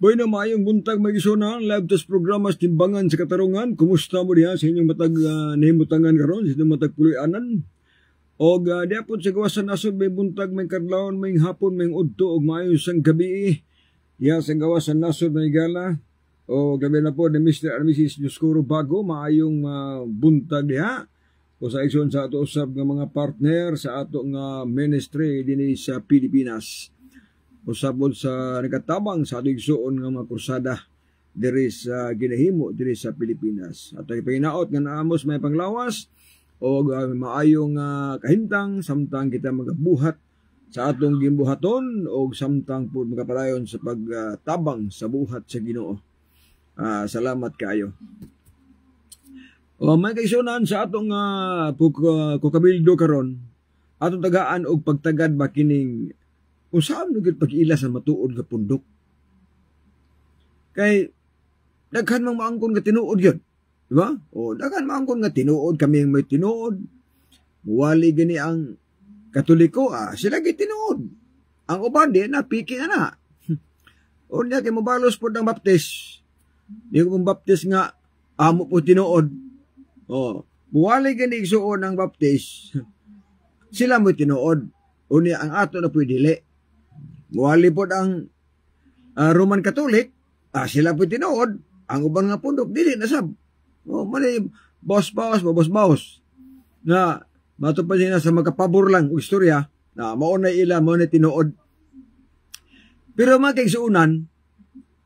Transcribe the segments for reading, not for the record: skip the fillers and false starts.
Boy na maayong buntag mag-isuna, live test programa sa Timbangan sa Katarungan. Kumusta mo diha sa inyong matag nahimutangan karon sa inyong matag puloy-anan? O diya po sa gawasan nasod may buntag, may kadlawon, may hapon, may udto, o maayong sang gabi. Diya sa gawasan nasod may gala. O gabi na po ni Mr. and Mrs. Dioscuro Bago, maayong buntag diha. O sa ikson sa ato usab nga mga partner sa ato nga ministry dinhi sa Pilipinas. Usabod sa nagatabang sa ating igsoon nga mga kursada diri sa ginahimo diri sa Pilipinas. At ay panginaot nga naamos may panglawas o maayong kahintang samtang kita magabuhat sa atong gimbuhaton o samtang po magapadayon sa pagtabang sa buhat sa Ginoo. Salamat kayo. O may kaisunan sa atong kukabildo karon, atong tagaan og pagtagad ba kining usaan nung pag-ila sa matuod nga pundok. Kay, daghan mang maangkon nga tinuod yun. Diba? O, daghan maangkon nga tinuod, kami ang may tinuod. Muwali gani ang Katoliko, sila gitinuod. Ang uban di, napiki na. O niya, kay mabalos po ng baptis. Di ko mong baptis nga, amo po tinuod. O, muwali gani igsuon ang baptis. Sila mo tinuod. O niya, ang ato na po dili. Muwali po ang Roman Catholic, sila po tinuod, ang ubang nga pundok, dili nasab. O, mali, bawas. Na, matupad sila sa magkapabor lang, o istorya, na maunay ila, maunay tinuod. Pero mga kaigsuunan,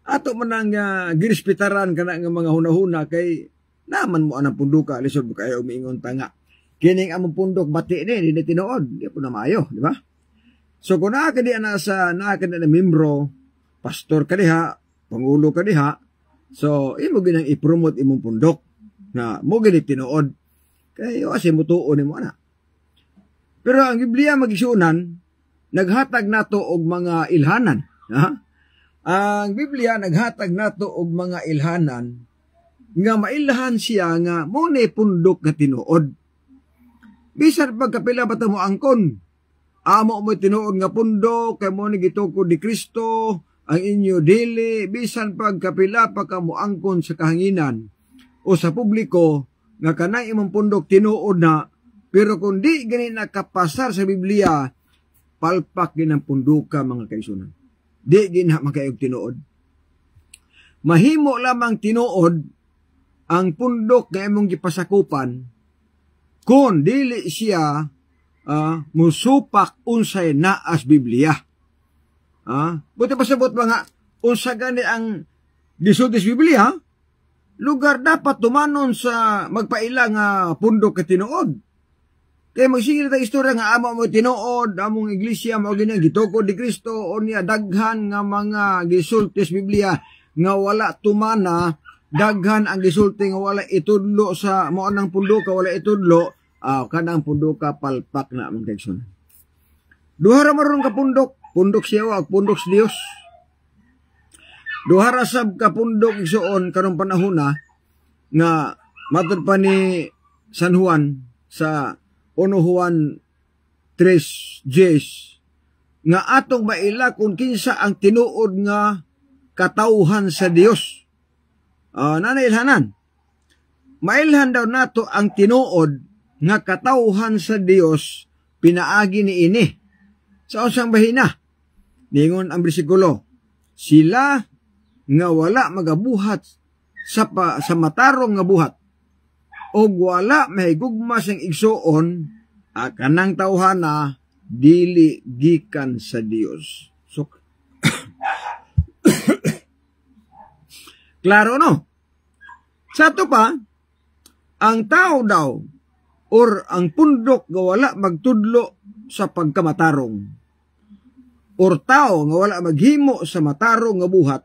ato man ang girispitaran ka na nga mga hunahuna, kay naman mo anang punduka, lisod mo kayo umiingon tanga. Kining among pundok, bati ni, hindi tinuod, di po na maayo, di ba? So kung nakakadi na membro, pastor ka diha, pangulo ka diha, so imo ginang i-promote imong pundok na mo gini tinuod. Kaya kasi mutuon mo ana. Pero ang Biblia magisunan, naghatag nato og mga ilhanan. Ha? Ang Biblia naghatag nato og mga ilhanan nga mailhan siya nga mo ni pundok nga tinuod. Bisan pagkapila bata mo angkon, amo mo tinuod nga pundok, kay mo ni gitukod ni Kristo, ang inyo dili, bisan pagkapila pa ka mo angkon sa kahanginan o sa publiko, nga kanang imong pundok tinuod na, pero kung di gani nakapasar sa Biblia, palpak din ang punduka mga kaisunan. Di gina makayog tinuod. Mahimo lamang tinuod ang pundok nga imong gipasakupan, kung dili siya musupak unsay naas Biblia. Buti pasabot mga unsa gani ang disultis Biblia, lugar dapat tumanon sa magpaila nga pundok ka tinuod. Kaya magsingil ta istorya nga amo mo tinuod, among iglesia mo gini gitukod ni Kristo o niya daghan nga mga gisultis Biblia nga wala tumana, daghan ang gisulti nga wala itudlo sa mo anang pundok wala itudlo. Kanang pundok ka palpak na ang tekson. Duhara maron ka pundok siya ag pundok sa Dios. Duhara sab ka pundok igsuon karong panahona nga matod pa ni San Juan sa 1 Juan 3:10 nga atong maila kung kinsa ang tinuod nga katawhan sa Dios. Nanailhanan. Mailhan daw nato ang tinuod nga katawhan sa Dios pinaagi ni ini. Sa unsang bahina, ningon ang bersikulo, sila nga wala magabuhat sa matarong nga buhat o wala mahigugma sang igsuon kanang tawhana dili gikan sa Dios. So, klaro no? Sa to pa, ang tao daw or ang pundok nga wala magtudlo sa pagkamatarong or tao nga wala maghimo sa matarong nga buhat,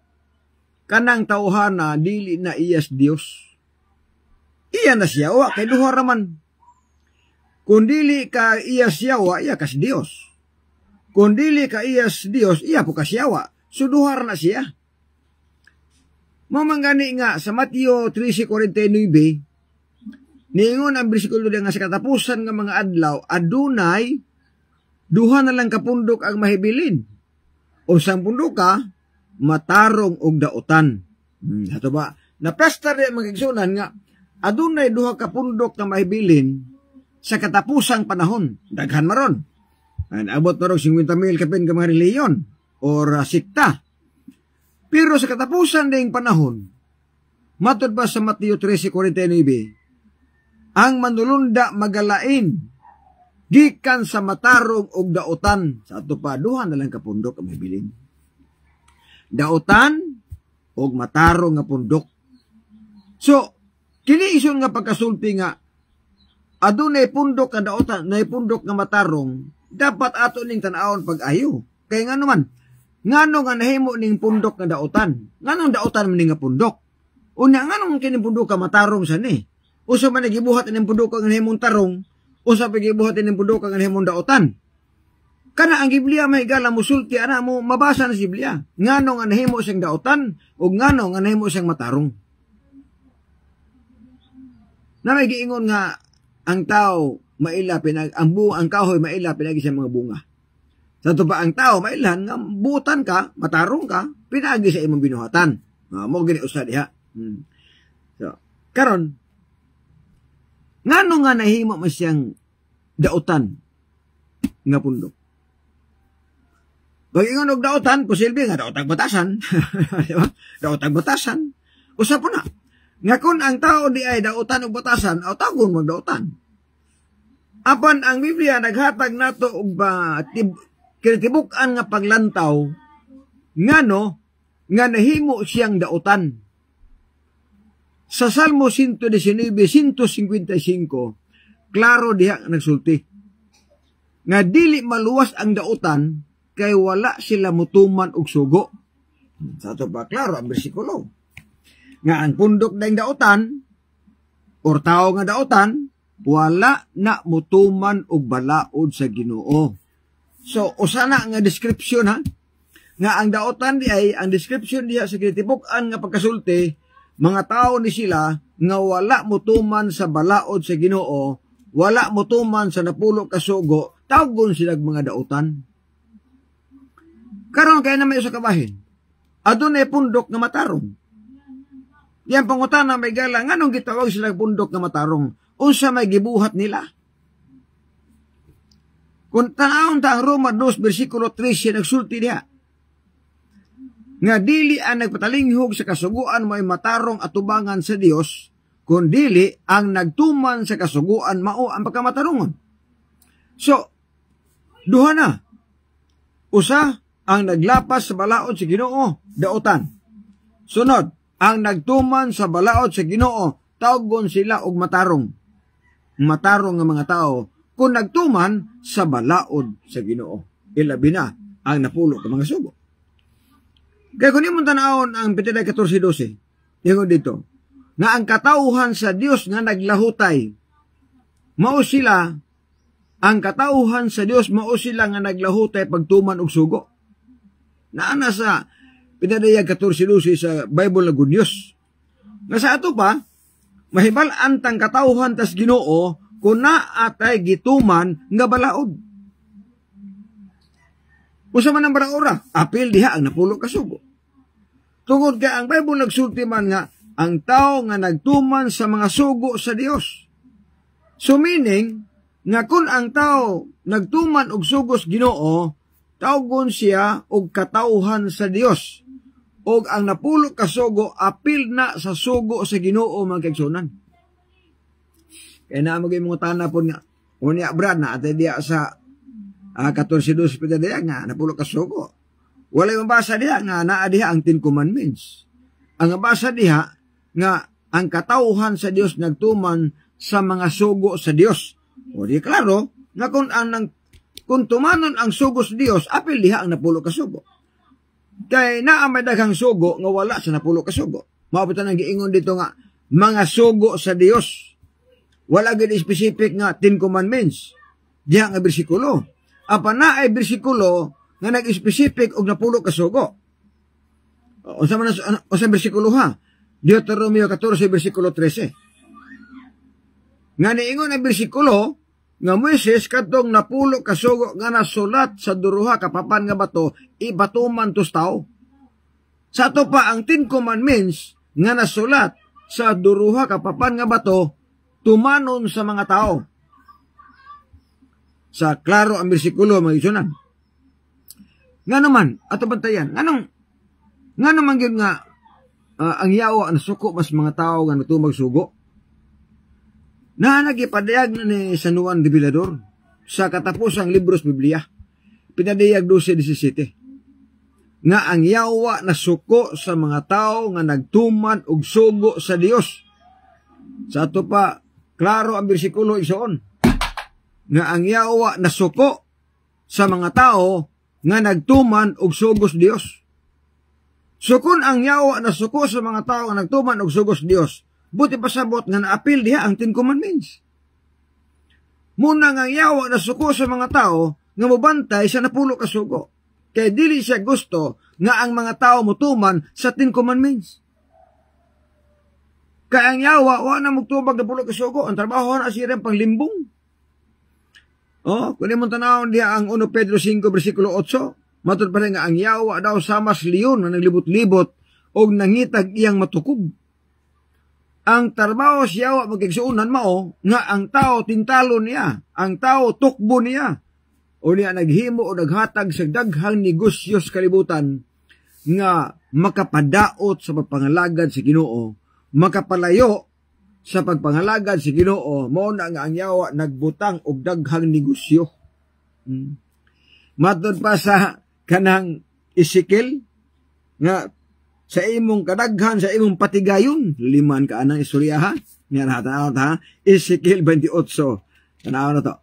kanang tawhana dili na iyas Dios. Iya na siyawa kay duha raman. Kung dili ka iyas siyawa, iya kas Dios. Kung dili ka iyas Dios, iya po kasyawa. So duha na siya. Mamangani nga sa Mateo 13:49, niingon ang bersikulo nga sa katapusan nga mga adlaw, adunay duha na lang kapundok ang mahibilin. O sang pundoka, matarong og daotan. Ato ba? Napresta rin mga igsunan nga, adunay duha ka pundok na mahibilin sa katapusang panahon. Daghan maron. Abot na rin 50,000 kapin ka mga reliyon or sikta. Pero sa katapusan ding panahon, matod ba sa Mateo 13:49, ang manulunda magalain gikan sa matarong og daotan. Sa ato pa, duha na lang kapundok ang mahibilin. Daotan og matarong nga pundok. So, kini ison nga pagkasulti nga adunay pundok nga daotan, nay pundok nga matarong, dapat ato ning tan-awon pag-ayo. Kay nga naman, ngano nga nahimo ning pundok nga daotan? Nganong daotan man ning nga pundok? Unya nganong kini pundok ka matarong sa ni? Usa man nagibuhat ning pundok nga nahimong tarong, usa pa gibuhat ning pundok nga nahimong daotan. Kana ang Biblia mahigala musulti ana mo mabasa na sa Biblia. Ngano nga nahimo siyang daotan o ngano nga nahimo siyang matarong. Na may giingon nga ang tao maila ang kahoy maila pinagi sa mga bunga. Sa to pa ang tao mailan nga butan ka, matarong ka, pinagi sa imong binuhatan. Mo gani usa diha. So, karon ngano nga nahimo man siyang daotan nga pundok. Pag-ingon og daotan, posible nga daotang batasan. Di ba? Daotang batasan. Usa po na. Nga kung ang tao di ay daotan og batasan, o tagon magdaotan. Apan ang Biblia naghatag nato og kinatibuk-an nga paglantaw ngano nga nahimo siyang daotan. Sa Salmo 119:155, klaro diha nagsulti nga dili maluwas ang daotan kay wala sila mutuman og sugo. Sa ato pa klaro ang bersikulo nga ang pundok daing daotan or tao nga daotan wala na mutuman og balaod sa Ginoo. So usana nga description ha nga ang daotan di ay ang description diha sa kinatibuk-an nga pagkasulti, mga tao ni sila nga wala mutuman sa balaod sa Ginoo, wala mutuman sa napulo ka sugo, tawgon sila mga daotan. Karon kay na may usa ka bahin, adunay pundok nga matarong. Diyan pangutana may gala, nganong gitawag sila pundok nga matarong? Unsa may gibuhat nila? Kung tanawon ta ang Roma 2:13 nagsulti diha nga dili ang nagpatalinghog sa kasuguan mo'y matarong atubangan sa Dios, kun dili ang nagtuman sa kasuguan mao ang pagkamatarongon. So, duha na. Usa ang naglapas sa balaod sa Ginoo, daotan. Sunod, ang nagtuman sa balaod sa Ginoo, tawgon sila og matarong. Matarong nga mga tao kung nagtuman sa balaod sa Ginoo. Ilabi na ang napulo ka mga sugo. Kaya kung imong tanawon ang Pitay 14:12, ingon dito, nga ang katauhan sa Dios nga naglahutay, mao sila, ang katauhan sa Dios mao sila nga naglahutay pagtuman og sugo. Naana sa Pitay 14:12 sa Bible na Good News. Nga sa ato pa, mahibal-an tang katauhan tas Ginoo kung naatay gituman nga balaod. Usa man ang balaora, apil diha ang napulo ka sugo. Tungod kay ang Bible nagsulti man nga ang tao nga nagtuman sa mga sugo sa Dios. So meaning nga kung ang tao nagtuman og sugo sa Ginoo, tawgon siya og katauhan sa Dios. Og ang napulo ka sugo apil na sa sugo sa Ginoo mga kaigsunan. Kaya na magay mga tanapon nga unya brad na ate diya sa 14:12 diya nga napulo ka sugo. Walay mabasa diha nga naa diha ang 10 Commandments. Ang mabasa diha nga ang katauhan sa Dios nagtuman sa mga sugo sa Dios. O di klaro nga kung tumanon ang sugo sa Dios, apil diha ang napulo ka sugo. Kay naa may daghang sugo nga wala sa napulo ka sugo. Mabutan ang giingon dito nga mga sugo sa Dios. Wala gid specific nga 10 Commandments. Diha nga bersikulo. Apa na ay bersikulo nga nag-specific og napulo ka sugo. Unsa man sa bersikulo ha? Deuteronomio 14:13. Nga niingon ang bersikulo nga Moises kadtong napulo ka sugo nga nasulat sa duruha ka papan nga bato, ibatuman tos tao. Sa ato pa ang 10 Commandments nga nasulat sa duruha ka papan nga bato tumanon sa mga tao. Sa klaro ang bersikulo mga isunan. Nga naman, ato bantayan, nga naman yun nga ang yawa na suko mas mga tao nga natumag sugo. Na nagipadayag na ni San Juan de Villador sa katapusang libros Biblia. Pinadayag 12:17. Nga ang yawa na suko sa mga tao nga nagtuman og sugo sa Dios. Sa ato pa, klaro ang bersikulo isoon. Nga ang yawa na suko sa mga tao nga nagtuman og sugos Dios. So kung ang yawa na suko sa mga tao nga nagtuman og sugos Dios, buti pasabot nga naapil diha ang 10 Commandments. Muna nga ang yawa na suko sa mga tao nga mobantay sa napulo ka sugo. Kaya dili siya gusto nga ang mga tao mutuman sa 10 Commandments. Kaya ang yawa, wa na magtubag na pulo ka sugo. Ang trabaho na siya rin panglimbong. Kung di mo tanawon diya ang 1 Pedro 5 versikulo 8, matod pa rin nga ang yawa daw samas leon na naglibot-libot o nangitag iyang matukob. Ang trabaho sa yawa magkigsuunan mao nga ang tao tintalo niya, ang tao tukbo niya, o niya naghimo o naghatag sa daghang negosyo sa kalibutan nga makapadaot sa pagpangalagad sa Ginoo, makapalayo sa pagpangalagad si Ginoo, mao na nga ang yawa nagbutang og daghang negosyo. Matod pa sa kanang Ezekiel nga sa imong kadaghan sa imong patigayon, liman ka anang istorya ha. Nga tanaw ta, Ezekiel 28. Tanaw na to.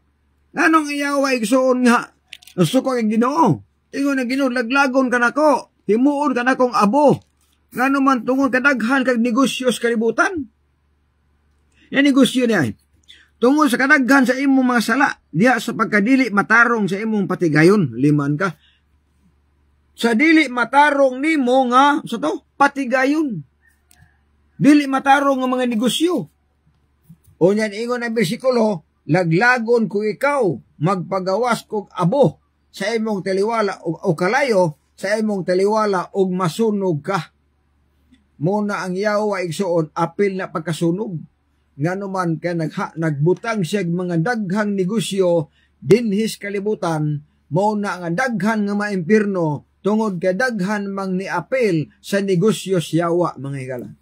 Anong yawa igsuon nga nasuko ang Ginoo? Ingon na Ginoo, laglagon ka nako, himuon ka nakong abo. Ngano man tungod kadaghan kag negosyo sa kalibutan. Yan negosyo niya. Tungod sa kadaghan sa imong mga sala, diha sa pagkadili matarong sa imong patigayon, liman ka. Sa dili matarong nimo nga, sa to, patigayon. Dili matarong nga mga negosyo. O niyan ingon ang bersikulo, laglagon ko ikaw, magpagawas kog abo sa imong taliwala o kalayo, sa imong taliwala og masunog ka. Muna ang yawa igsuon, apil na pagkasunog. Nga naman ka nagbutang siya mga daghang negosyo dinhis kalibutan, mao na nga daghan nga maimpirno tungod kay daghan mang niapil sa negosyo yawa mga higala.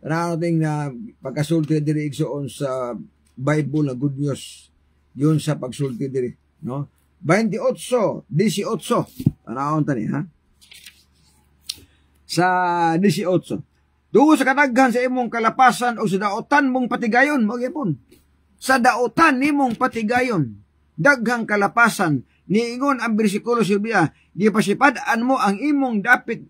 Nating na pagkasulti diri igsuon sa Bible na good news yun sa pagsulti diri, no? 28:18 tanawon tani ha. Sa 18, dugo sa kadaghan sa imong kalapasan o sa daotan mong patigayon, magyapon. Sa daotan nimong patigayon, daghang kalapasan, niingon ang bersikulo Silvia, di pasipadaan mo ang imong dapit,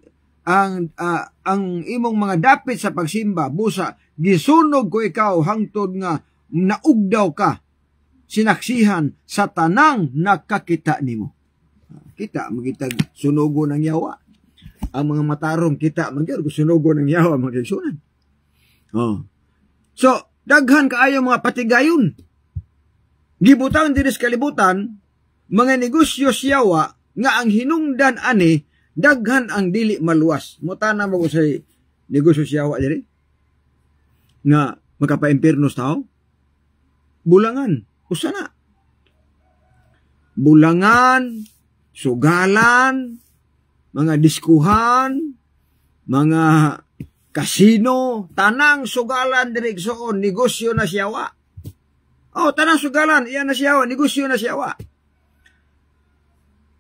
ang imong mga dapit sa pagsimba, busa, gisunog ko ikaw hangtod nga naugdaw ka, sinaksihan sa tanang nakakita nimo. Kita, magitag sunugo ng yawa. Ang mga matarong kita, magyar, sunugo ng yawa, magkagsunan. So, daghan kaayo mga patigayon. Gibutang dinis kalibutan, mga negosyo yawa, nga ang hinungdan ani, daghan ang dili maluwas. Mutana mo ko sa negosyo yawa diri? Nga, magkapa-impirnos tao? Bulangan. Usana. Bulangan, sugalan, mga diskuhan, mga kasino, tanang sugalan direksyon, negosyo na siyawa. Tanang sugalan, iyan na siyawa, negosyo na siyawa.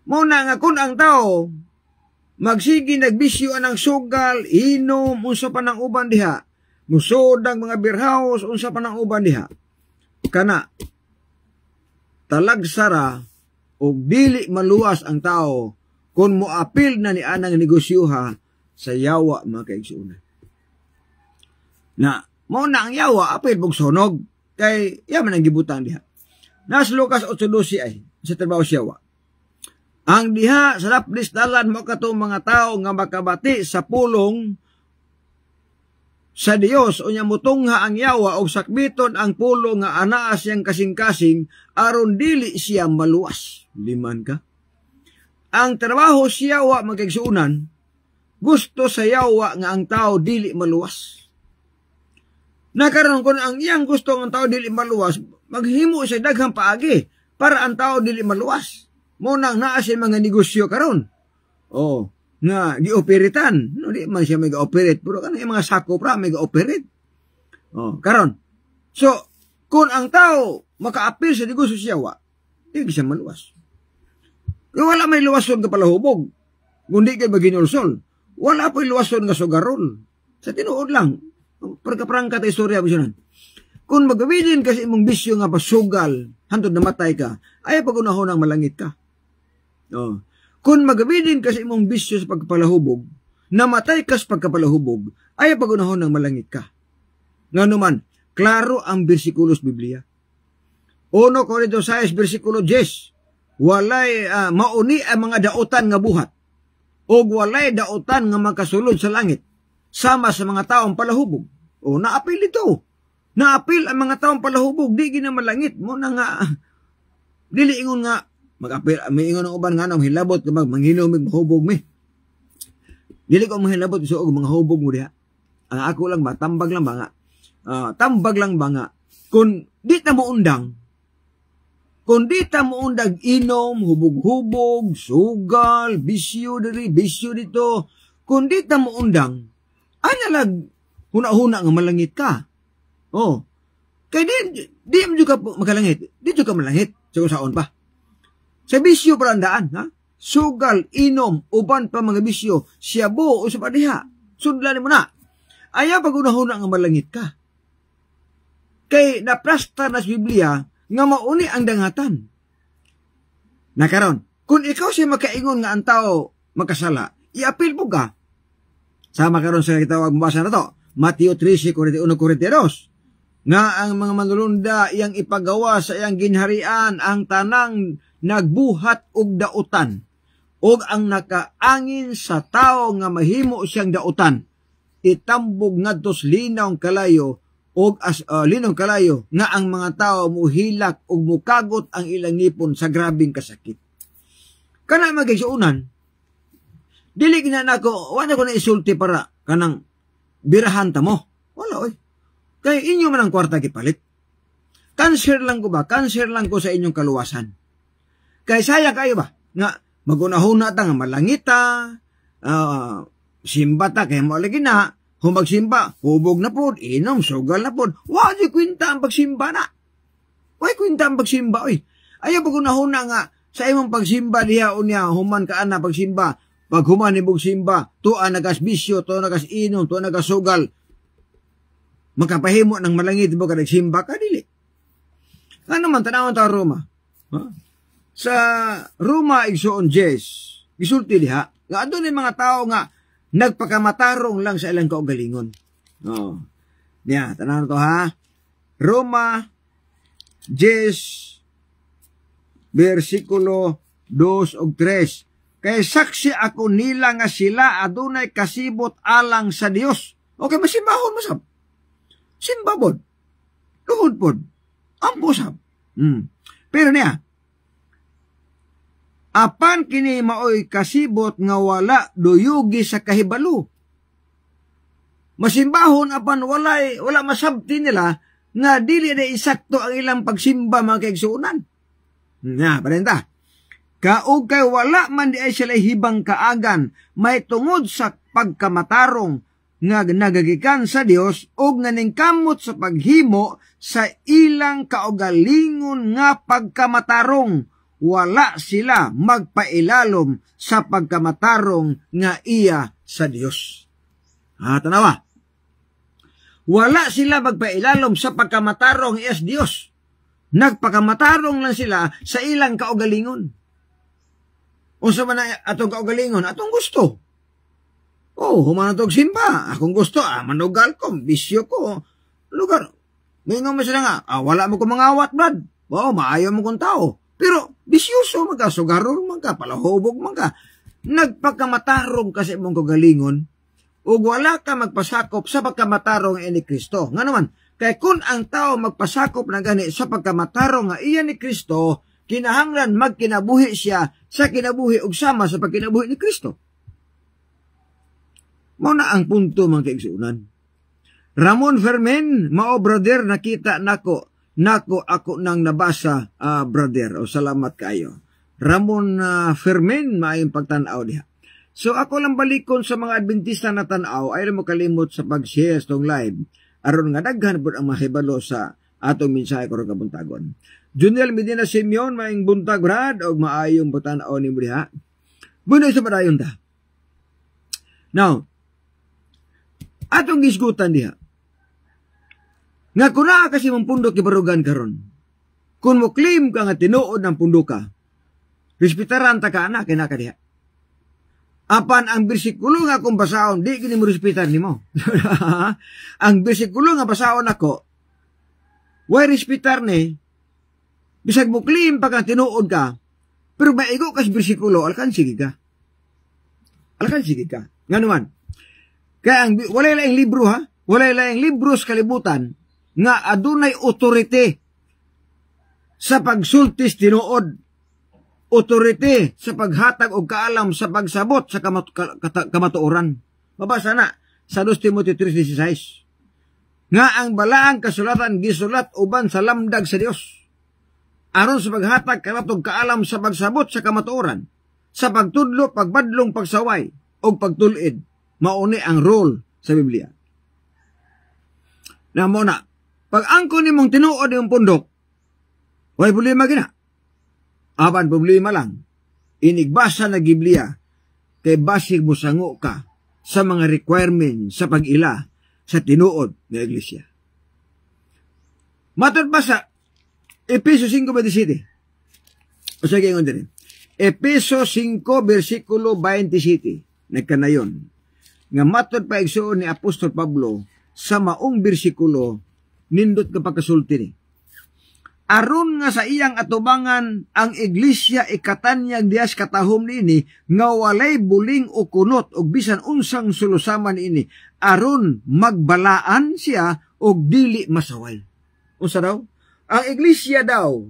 Muna nga kung ang tao, magsigi nagbisyo anang sugal, inom, unsa pa ng uban diha, musodang mga beer house, unsa pa ng uban diha. Kana, talagsara, o dili maluwas ang tao, kung moapil na ni anang negosyoha sa yawa mga kaigsuunan. Na, mo na ang yawa, apil pong sunog, kay yaman ang gibutang diha. Nas Lucas 8:12 ay, sa trabaho sa yawa. Ang diha, sa laplis dalan mo katong mga tao nga makabati sa pulong sa Dios, unya mutungha ang yawa, o sakbiton ang pulong nga anaa siyang kasing-kasing, aron dili siya maluwas. Liman ka? Ang trabaho siya wa magkaigsuunan, gusto sa yawa nga ang tao dili maluwas. Nakaroon kung ang iyang gusto ang tao dili maluwas, maghimo siya daghang paagi para ang tao dili maluwas. Munang naa siya mga negosyo karon. Oh, nga gi-operitan. No, di man siya may ga-operate, pero kanang mga sakop ra may ga-operate. Oh, karon. So, kung ang tao maka-apil sa negosyo sa yawa, di siya maluwas. Kung wala may luwason ka palahubog, kundi kay maginulsol, wala po'y luwason nga sugarol. Sa tinuod lang, pagkaprangka tayo istorya mo siya. Kung magawin kasi imong bisyo nga pasugal, hantod namatay ka, ay pag-unahon ang malangit ka. Oh. Kung magawin kasi imong bisyo sa pagkapalahubog, namatay ka sa pagkapalahubog, ay pag-unahon ang malangit ka. Nga naman, klaro ang bersikulos Biblia. 1 Corintios 6, versikulo 10, walay mauni ang mga dautan nga buhat, o walay dautan nga makasulod sa langit, sama sa mga taong palahubog. O naapil ito. Naapil ang mga taong palahubog, di ginamalangit mo na nga, dili ingon nga, mag-apil, may ingon ng uban nga na, hilabot ka manghinomig mahubog mi. Dili ko mahilabot so mga hubog mo diha. Ang ako lang ba, tambag lang ba nga, tambag lang ba nga, kung di na mo undang, kung di ta mo undag inom, hubog-hubog, sugal, bisyo diri, bisyo dito, kung di ta mo undang, analag, huna-huna nga malangit ka. Oh. Kaya di mo juga makalangit. Di juga malangit. Siguro saon pa. Sa bisyo parandaan, ha? Sugal, inom, uban pa mga bisyo, siyabo o sa padiha. Sudlan mo na. Ayaw pag-unahuna nga malangit ka. Kay naprasta na sa Biblia, nga mauni ang dangatan. Nakaron, kung ikaw siya makaingon nga ang tao makasala, i-apil po ka. Sama karon sa kitawag mabasa na to, Mateo 13:41, nga ang mga manulunda iyang ipagawa sa iyang ginharian ang tanang nagbuhat og dautan, og ang nakaangin sa tao nga mahimo siyang dautan, itambog ngadtos linaw kalayo, og linong kalayo nga ang mga tao muhilak og mukagot ang ilang ngipon sa grabing kasakit. Kana magigsuunan, dili gina nako, wala ko na isulti para kanang birahan ta mo. Wala oy. Kay inyo man ang kwarta gipalit. Cancer lang ko ba? Cancer lang ko sa inyong kaluwasan. Kay saya kayo ba nga magunahuna ta nga malangita, simba ta kay mo lagi na. Humagsimba, hubog na po, inom, sugal na po. Wala kwinta ang pagsimba na. Wala kwinta ang pagsimba, oy. Ayaw pag-unahuna nga, sa imong pagsimba diha unya, human ka na pagsimba. Pag human ibog simba, tuwa nagas bisyo, tuwa nagas inom, tuwa nagas sugal. Magkapahimo ng malangit mo ka nagsimba ka, dili. Ano man, tanawang ta Roma. Sa Roma, igsoon Jes, gisulti diha, nga doon yung mga tao nga, nagpakamatarong lang sa ilang kaugalingon. Oh. Niya, tanaw to ha. Roma 10 versikulo 2 ug 3. Kay saksi ako nila nga sila adunay kasibot alang sa Dios. Okay, masimbahon mo sab. Simbabod. Luhod pod. Ampo sab. Pero niya, apan kini maoy kasibot nga wala duyugi sa kahibalo. Masimbahon apan wala masabti nila nga dili na isakto ang ilang pagsimba mga kaigsuunan. Nga, parenta. Kaog kay wala man di ay sila hibang kaagan, may tungod sa pagkamatarong nga nagagikan sa Dios og naningkamot sa paghimo sa ilang kaugalingon nga pagkamatarong. Wala sila magpailalom sa pagkamatarong nga iya sa Dios. Tanawa. Wala sila magpailalom sa pagkamatarong iya sa Dios. Nagpakamatarong lang sila sa ilang kaugalingon. O sa man atong kaugalingon, atong gusto. Human atong simba. Akong gusto, manugal ko, bisyo ko. Lugar. Ngayon mo sila nga, wala mo ko mangawat, brad. Maayaw mo kong tao. Pero, bisyoso mga, sugarol mga, palahubog mga. Nagpagkamatarong kasi mong kagalingon, o wala ka magpasakop sa pagkamatarong ni Kristo. Nga naman, kaya kung ang tao magpasakop na gani sa pagkamatarong nga iya ni Kristo, kinahanglan magkinabuhi siya sa kinabuhi ug sama sa pagkinabuhi ni Kristo. Mao na ang punto mga kaigsuunan. Ramon Fermin, mao brother, nakita nako ako nang nabasa, brother. O salamat kayo. Ramon Fermin, maayong pagtanaw diha. So ako lang balikon sa mga Adventista na tanaw, ay mo kalimot sa pag-share tong live. Aron nga daghan pud ang mahibalo sa atong mensahe karong kabuntagon. Juniel Medina Simeon, maayong buntag brad, o maayong pagtanaw ni mo diha. Bunoy sa padayon ta. Now, atong gisgutan diha. Nga kuna kasi mong pundok ibarugan karon. Kung mo claim ka nga tinuod ng pundok ka, respetaran ta ka na kinaka diha. Apan ang bersikulo nga kung basahon, di kini mo respetar nimo. Ang bersikulo nga basahon ako, way respetar ni, bisag mo claim pa ka tinuod ka, pero maigo kas bersikulo, alkan sige ka. Alkan sige ka. Nga naman. Kaya walay laing libro ha, walay laing libro sa kalibutan, nga adunay otorite sa pagsultis tinuod, otorite sa paghatag og kaalam sa pagsabot sa kamatuoran. Mabasa na sa 2 Timothy 3:16. Nga ang balaang kasulatan gisulat uban sa lamdag sa Dios aron sa paghatag kanatog kaalam sa pagsabot sa kamatuoran, sa pagtudlo, pagbadlong, pagsaway og pagtulid. Mauni ang role sa Biblia. Na mo na, pag angko nimong tinuod yung pundok, way problema gina. Aban problema lang, inigbasa na Biblia, kay basig mo sango ka sa mga requirement sa pag-ila sa tinuod ng iglesia. Matod ba sa Efeso 5:27? O sa gingon din. Efeso 5 versikulo 27. Nagkanayon. Nga matod pa igsuon ni Apostol Pablo sa maong bersikulo nindot kapag kasulti ni. Aron nga sa iyang atubangan ang iglesia ikatanyag diyas katahom niini nga walay buling o kunot o bisan unsang sulusaman niini aron magbalaan siya og dili masaway. Unsa daw? Ang iglesia daw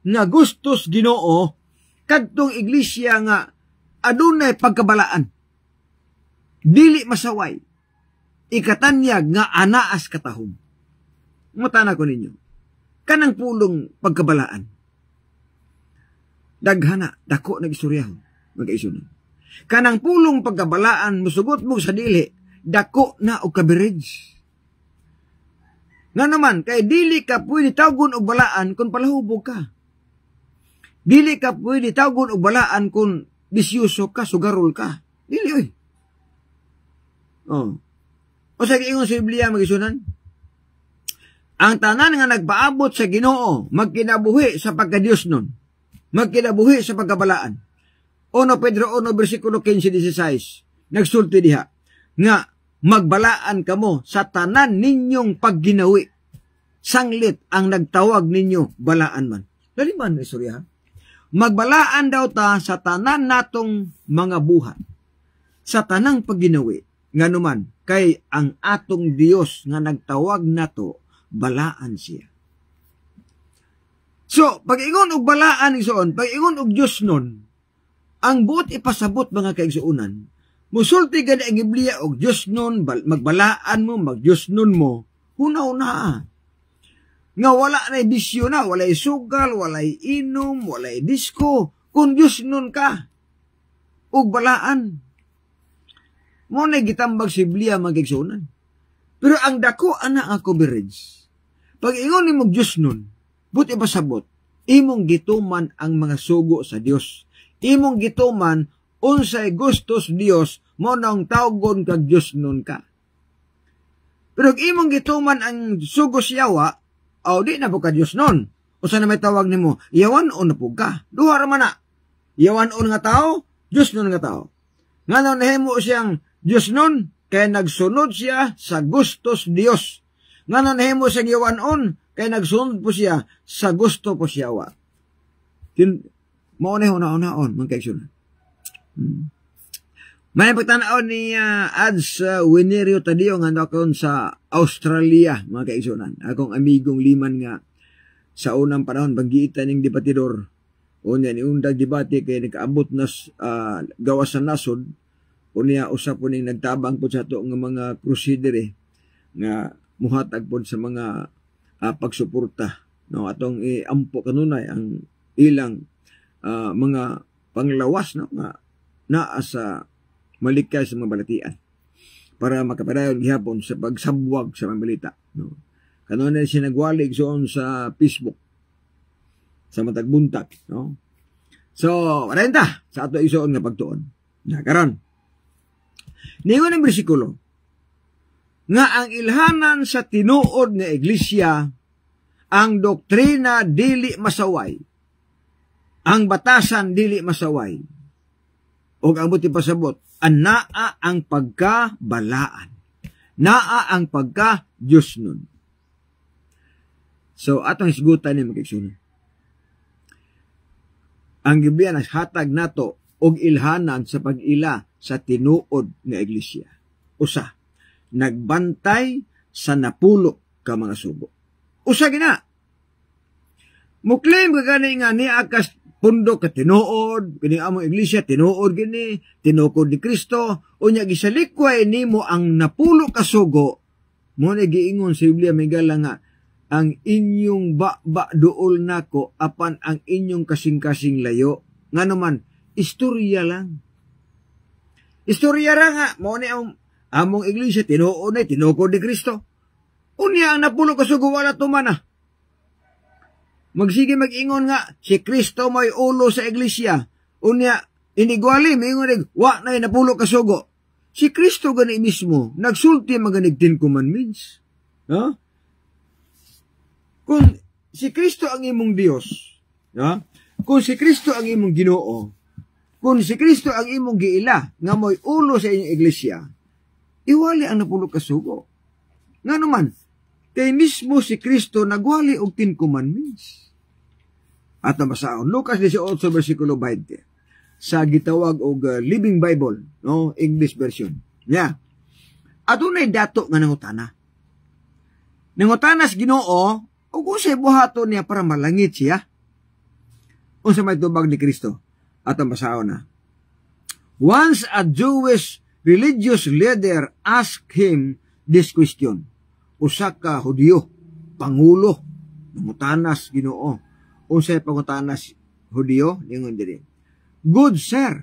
nga gustos Ginoo kadtong iglesia nga adunay pagkabalaan. Dili masaway. Ikatanyag nga anaas katahom. Mutana ko ninyo. Kanang pulong pagkabalaan. Daghana, dako nag-istoryahon. Mag-iisunan. Kanang pulong pagkabalaan, musugot mo sa dili, dako na o kabirage. Nga naman, kay dili ka pwede tawgon og balaan kung palahubog ka. Dili ka pwede tawgon og balaan kung bisyuso ka, sugarol ka. Dili, oy. O sa giingon sa Biblia, mag-isunan, ang tanan nga nagpaabot sa Ginoo magkinabuhi sa pagkadiyos nun. Magkinabuhi sa pagkabalaan. 1 Pedro 1 versikulo 15-16. Nagsulti diha nga magbalaan kamo sa tanan ninyong pagginawi. Sanglit ang nagtawag ninyo balaan man. Dali man istorya. Magbalaan daw ta sa tanan natong mga buhat. Sa tanang pagginawi. Nga naman, kay ang atong Dios nga nagtawag nato, balaan siya. So, pag-ingon og balaan igsoon, pag-ingon og Dios nun, ang buot ipasabot mga kaigsuunan, musulti gani ang Biblia og Dios nun, magbalaan mo, mag-Dios nun mo, hunaw na. Nga wala na bisyo na, walay sugal, walay inom, walay disco, kung Dios nun ka, og balaan. Mo na gitambag si Biblia magigsunan. Pero ang dako ana ako birage. Pag ingon ni mong Diyos nun, buti pasabot, imong gituman ang mga sugo sa Dios. Imong gituman unsay gustos Dios mo nang tawgon kag Dios nun ka. Pero imong gituman ang sugo siyawa, aw di na po ka Dios nun. O sana may tawag nimo, yawan o na po ka. Duha ra man na. Yawan o nga tao, Dios nun nga tao. Nga nang nahimo siyang Diyos nun, kaya nagsunod siya sa gustos Diyos. Nga nanahimo siyang yawanon, kaya nagsunod po siya sa gusto po siya wa. Maunay una-unaon, mga kaigsunan. May pagtanaon ni Ads Winerio Tadio nga nakon sa Australia, mga kaigsunan. Akong amigong liman nga sa unang panahon, pag-giitan ng debatidor, o niyan, iundag debate kaya nakaabot na gawas sa nasod, Unya usa po ning nagtabang po sa ato nga mga crusader nga muhatag po sa mga pagsuporta, no, atong iampo kanunay ang ilang mga panglawas, no, nga naa sa malikay sa mga balatian para makapadayon gihapon sa pagsabwag sa mga balita, no. Kanunay siya nagwalig soon sa Facebook sa matag buntag, no. So, renta sa ato isuon nga pagtuon. Na karon. Ningon ang bersikulo nga ang ilhanan sa tinuod nga iglesia ang doktrina dili masaway. Ang batasan dili masaway. O ang buti pasabot, naa ang pagkabalaan. Naa ang pagka-Diyos nun. So, atong hisgutan ni magkiksunod. Ang Biblia hatag nato og ilhanan sa pag-ila sa tinuod nga iglesia. Usa, nagbantay sa napulo ka mga sugo. Usa gina. Muklaim ka gani nga ni akas pundo ka tinuod, kini among iglesia tinuod gini, tinukod ni Kristo, unya gisalikway nimo ang napulo ka sugo. Mo ni giingon sa Biblia may gala nga ang inyong ba duol nako apan ang inyong kasing-kasing layo. Nga naman, istorya lang. Istorya ra nga, mo ni among iglesia tinuod na tinukod ni Kristo. Unya ang napulo ka sugo wala tumana. Magsige mag-ingon nga si Kristo may ulo sa iglesia. Unya inigwali mingon wa na napulo ka sugo. Si Kristo gani mismo nagsulti maganig 10 commandments. Ha? Kung si Kristo ang imong Dios, ha? Kung si Kristo ang imong Ginoo, kung si Kristo ang imong giila nga mo'y ulo sa inyong iglesia, iwali ang napulo ka sugo. Nga naman, kay mismo si Kristo nagwali og 10 commandments. At masaon, Lucas 18 versikulo 20, sa gitawag og Living Bible, no, English version. Yeah. Adunay dato nga nangutana. Nangutanas Ginoo, o kung siya buhaton niya para malangit siya, unsa may tubag ni Kristo. At ang basaon na. Once a Jewish religious leader asked him this question. Usa ka Hudyo, pangulo, mangutanas Ginoo. Unsay pangutanas Hudyo? Ningon diri. Good sir,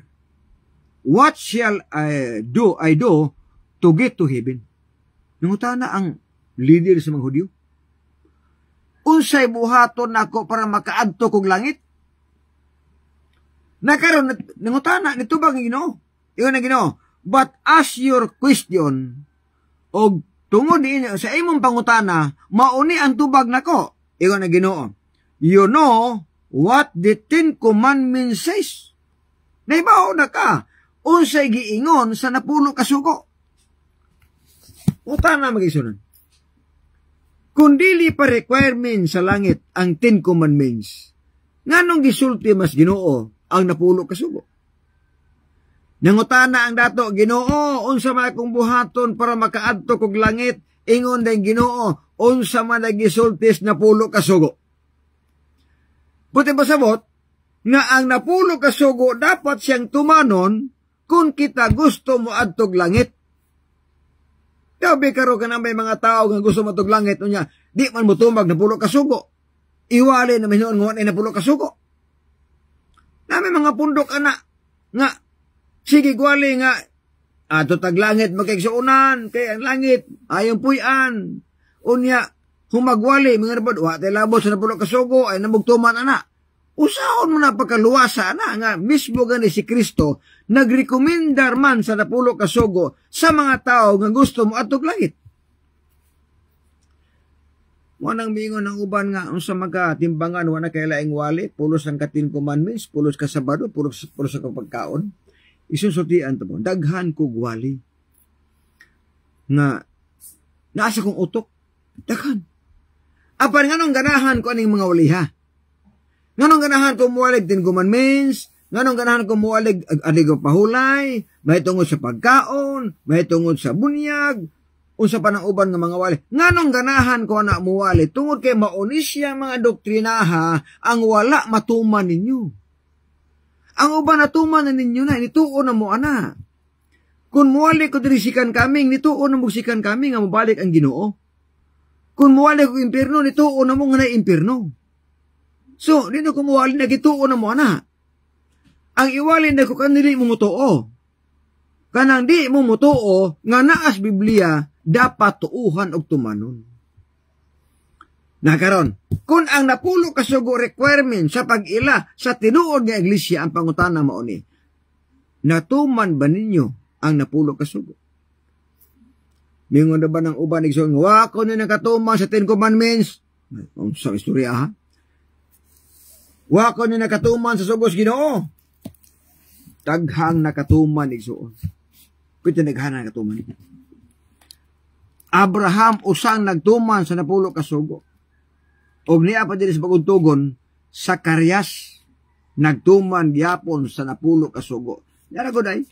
what shall I do to get to heaven? Nangutana ang leader sa mga Hudyo. Unsay buhaton nako para makaadto kog langit? Nakaroon, nangutana, nitubag ng Ginoo. Iyon ang Ginoo. But as your question, o tungod din sa imong pangutana, mauni ang tubag nako. Iyon ang Ginoo. You know what the 10 commandments says. Naibaw na ka, unsay giingon sa napulo ka sugo. Utana magisunod. Kung dili pa requirement sa langit ang 10 commandments, nganong gisulti mas Ginoo ang napulo ka sugo? Nangutana ang dato, Ginoo, unsa man akong buhaton para makaadto kog langit? Ingon din Ginoo, unsa man gisultis napulo ka sugo? Buti pasabot nga ang napulo ka sugo dapat siyang tumanon kung kita gusto mo adtog langit. Dabi karo ka na may mga tao nga gusto matog langit unya, di man mo tumag napulo ka sugo. Iwali na minoon nga napulo ka sugo. Na may mga pundok ana nga sige gwali nga ato tag langit magkaigsuunan kay ang langit ayon puy-an. Unya humagwali mga rabod wa tay labot sa napulo ka sugo ay namugtuman ana. Usaon mo na pagkaluwasa na nga mismo gani si Kristo nagrekomendar man sa napulo ka sugo sa mga tao nga gusto mo atog langit. Wanang mingon ng uban nga unsa magkatimbangan wala kay laing wali, pulos ang 10 commandments, pulos ka Sabado, pulos ka pagkaon. Isusutian to mo, daghan kog wali. Nga naasa kong utok, daghan. Apan nganong ganahan ko aning mga wali ha? Nganong ganahan ko muwalig 10 commandments, nganong ganahan ko muwalig alig pahulay, may tungod sa pagkaon, may tungod sa bunyag, unsa pa ng uban nga mga wali. Nganong ganahan ko na muwali, tungod kay maunis siya mga doktrinaha, ang wala matuman ninyo. Ang uban natuman na ninyo na, inituon na mo ana. Kung muwali ko diri sikan kaming, nituon na mo sikan kami nga mabalik ang Ginoo. Kung muwali ko impierno, nituon na mo nga na impierno. So, di na ko muwali na gituon na mo ana. Ang iwali na ko kanili mo mutuo. Kanang di mo mutuo, nga naas Biblia, dapat tuuhan og tumanon. Nakaron, kung ang napulo kasugo requirement sa pag-ila sa tinuod nga iglesia ang pangutana mao ni, natuman ba ninyo ang napulo kasugo? Mingon na ba ng uban igsoon, wa ko ni nakatuman sa 10 Commandments? Ang sa istorya ha? Wa ko ni nakatuman sa sugos Ginoo. Taghang nakatuman igsoon. Kuya naghanan nakatuman. Abraham usang nagtuman sa napulo kasugo. Og niya pa diri sa pagudtugon, Sakarias nagtuman gyapon sa napulo kasugo. Yara ko day.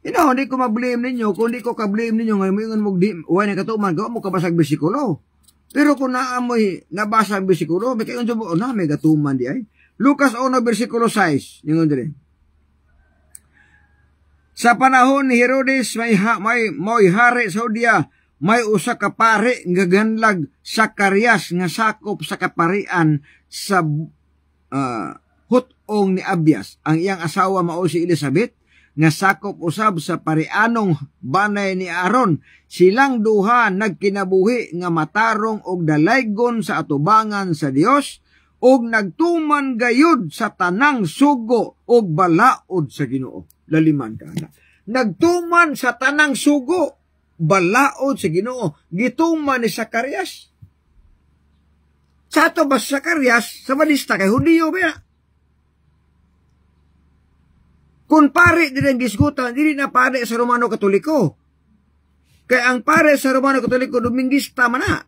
Hindi ko ma-blame ninyo, kung di ko ka-blame ninyo ngayon mo yung uway na katuman, gawa mo kabasag bersikulo. Pero kung naamoy nabasa ang bersikulo, may kayon subo, may katuman di ay. Lucas 1, bersikulo 6, yung dire. Sa panahon ni Herodes, may hari sa Judea, may usa ka pare nga ganlag Sakarias nga sakop sa kaparian sa hutong ni Abias. Ang iyang asawa mao si Elizabeth, nga sakop usab sa parianong banay ni Aaron. Silang duha nagkinabuhi nga matarong og dalaygon sa atubangan sa Dios og nagtuman gayud sa tanang sugo og balaod sa Ginoo. Laliman ka na. Nagtuman sa tanang sugo, balaod sa Ginoo. Gituman ni Sakarias. Sa ato ba Sakarias, sa balista kay Hudiyo ba? Kung pare din ang gisgutan, hindi na pare sa Romano Katoliko. Kaya ang pare sa Romano Katoliko, Domingista man na.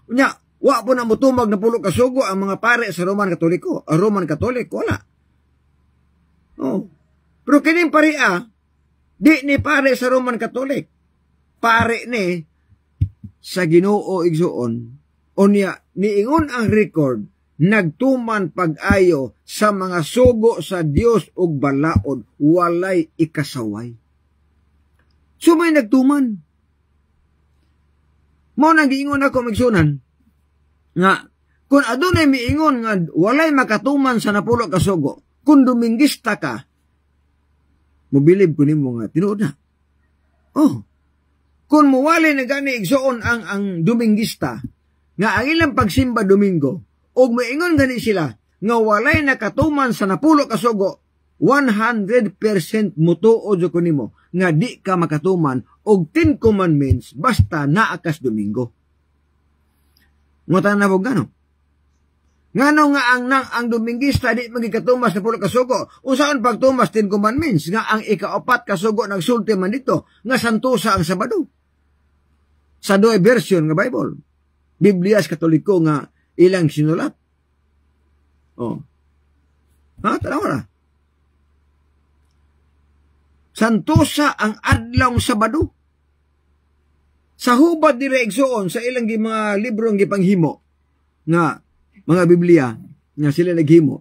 Kunya, wa po na mutumag na pulo kasugo ang mga pare sa Roman Katoliko. Roman Katolik, wala. Oh. Pero kining paria, di ni pare sa Roman Katolik. Pare ni sa Ginoo igsuon. Unya, niingon ang record, nagtuman pag-ayo sa mga sugo sa Dios ug balaod, walay ikasaway. So may nagtuman. Mo nang giingon ako magsunan nga kung adunay miingon nga walay makatuman sa napulo ka sugo, kung Domingista ka, mobilib ko nimo nga tinuod na. Oh. Kung muwali na gani igsuon ang Domingista nga ang ilang pagsimba Domingo, og maingon gani sila nga walay nakatuman sa napulo ka sugo, 100% mutuo jud ko nimo nga di ka makatuman og 10 Commandments basta naakas Domingo. Ngotan na bog gano? Ngano nga ang Domingista di magikatumas sa napulo ka sugo? Usaon pagtumas 10 Commandments nga ang ikaapat ka sugo nagsulti man dito nga santusa ang Sabado. Sa doy version nga Bible. Biblia sa Katoliko nga ilang sinulat. Oh. Ha? Tanaw na. Santusa ang adlaw Sabado. Sa hubad direksyon sa ilang mga librong gipanghimo nga mga Biblia nga sila naghimo.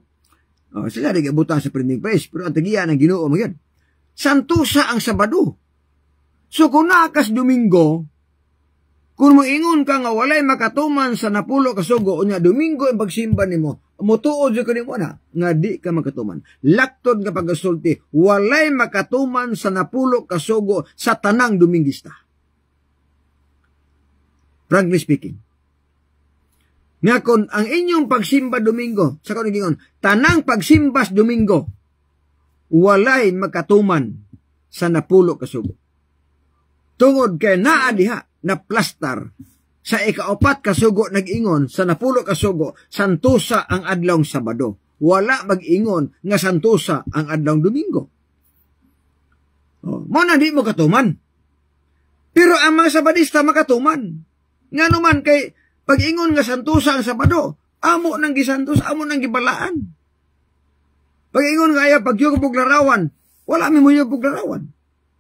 Oh, sila nagibutan sa printing press pero ang tagiya ng Ginoo magyud. Santusa ang Sabado. So kung naakas Domingo, kung moingon ka nga walay makatuman sa napulo ka sugo, unya Domingo ang pagsimba nimo, mutuod jud kanimo na nga di ka makatuman. Laktod nga pagasulti, walay makatuman sa napulo ka sugo sa tanang Domingista. Frankly speaking. Nga kung ang inyong pagsimba Domingo, sa kung gingon, tanang pagsimbas Domingo, walay makatuman sa napulo ka sugo. Tungod kay naa diha na plastar sa ikaapat kasugo nag-ingon sa napulo kasugo santusa ang adlawng Sabado. Wala mag-ingon nga santusa ang adlawng Domingo. Oh, mo na di mo katuman. Pero ang mga Sabadista makatuman. Nga naman kay pag-ingon nga santusa ang Sabado, amo nang gisantos, amo nang gibalaan. Pag-ingon nga ay pagyugog larawan, wala mi muyugog larawan.